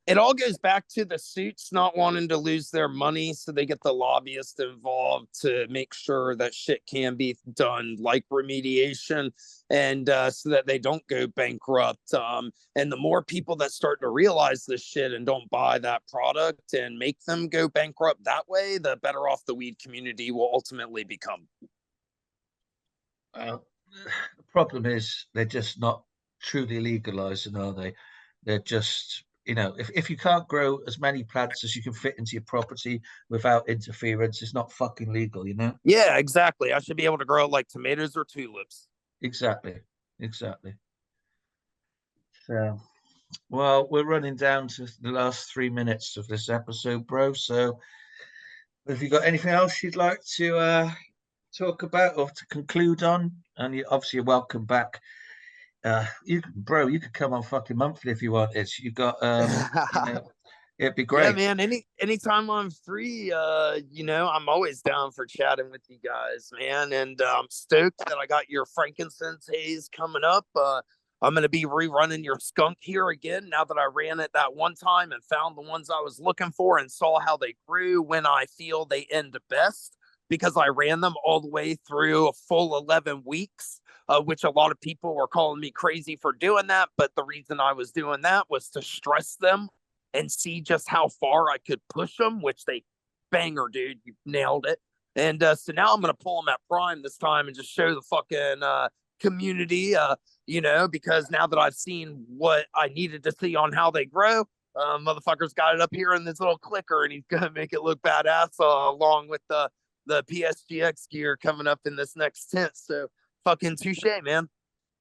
It all goes back to the suits not wanting to lose their money, so they get the lobbyists involved to make sure that shit can be done, like remediation, and so that they don't go bankrupt. And the more people that start to realize this shit and don't buy that product and make them go bankrupt that way, the better off the weed community will ultimately become. The problem is they're just not truly legalizing, are they? They're just, if you can't grow as many plants as you can fit into your property without interference, it's not fucking legal, Yeah, exactly. I should be able to grow like tomatoes or tulips. Exactly. So, well, we're running down to the last 3 minutes of this episode, bro. So, have you got anything else you'd like to talk about or to conclude on? And obviously, you're welcome back. You could come on fucking monthly if you wanted. You got it'd be great. Yeah, man. Anytime I'm free, I'm always down for chatting with you guys, man. And I'm stoked that I got your frankincense haze coming up. I'm gonna be rerunning your skunk here again now that I ran it that one time and found the ones I was looking for and saw how they grew when I feel they end best, because I ran them all the way through a full 11 weeks. Which a lot of people were calling me crazy for doing that. But the reason I was doing that was to stress them and see just how far I could push them, which they banger, dude. You nailed it. And so now I'm going to pull them at prime this time and just show the fucking community, because now that I've seen what I needed to see on how they grow, motherfucker's got it up here in this little clicker, and he's going to make it look badass along with the PSGX gear coming up in this next tent. So, fucking touche, man.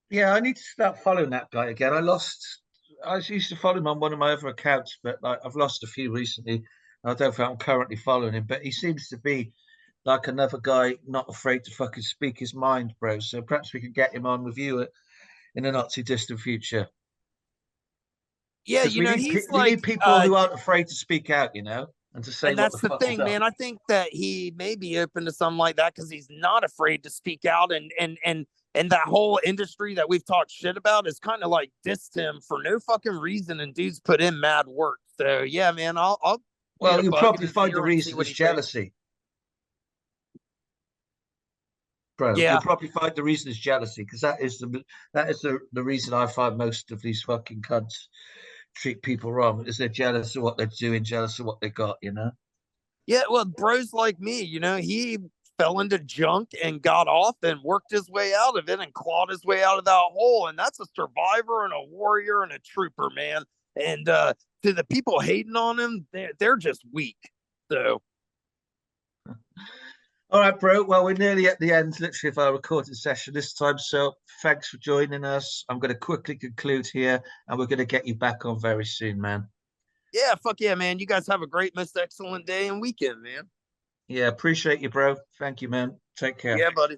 Yeah, I need to start following that guy again. I used to follow him on one of my other accounts, but I've lost a few recently. I don't think I'm currently following him, but he seems to be like another guy, not afraid to fucking speak his mind, bro. So perhaps we can get him on with you in the not too distant future. Yeah, we need people who aren't afraid to speak out, and to say, and that's the thing, man. I think that he may be open to something like that because he's not afraid to speak out, and that whole industry that we've talked shit about is kind of like dissed him for no fucking reason, and dude's put in mad work. So yeah, man, I'll well, you'll probably find the reason is jealousy. Bro, yeah. You'll probably find the reason is jealousy, because that is the reason I find most of these fucking cunts treat people wrong, is they're jealous of what they're doing, jealous of what they got, Yeah, well, bros like me, he fell into junk and got off and worked his way out of it and clawed his way out of that hole. And that's a survivor and a warrior and a trooper, man. And to the people hating on him, they're just weak. So. All right, bro. Well, we're nearly at the end, literally, of our recording session this time. So thanks for joining us. I'm going to quickly conclude here, and we're going to get you back on very soon, man. Yeah, fuck yeah, man. You guys have a great, most excellent day and weekend, man. Yeah, appreciate you, bro. Thank you, man. Take care. Yeah, buddy.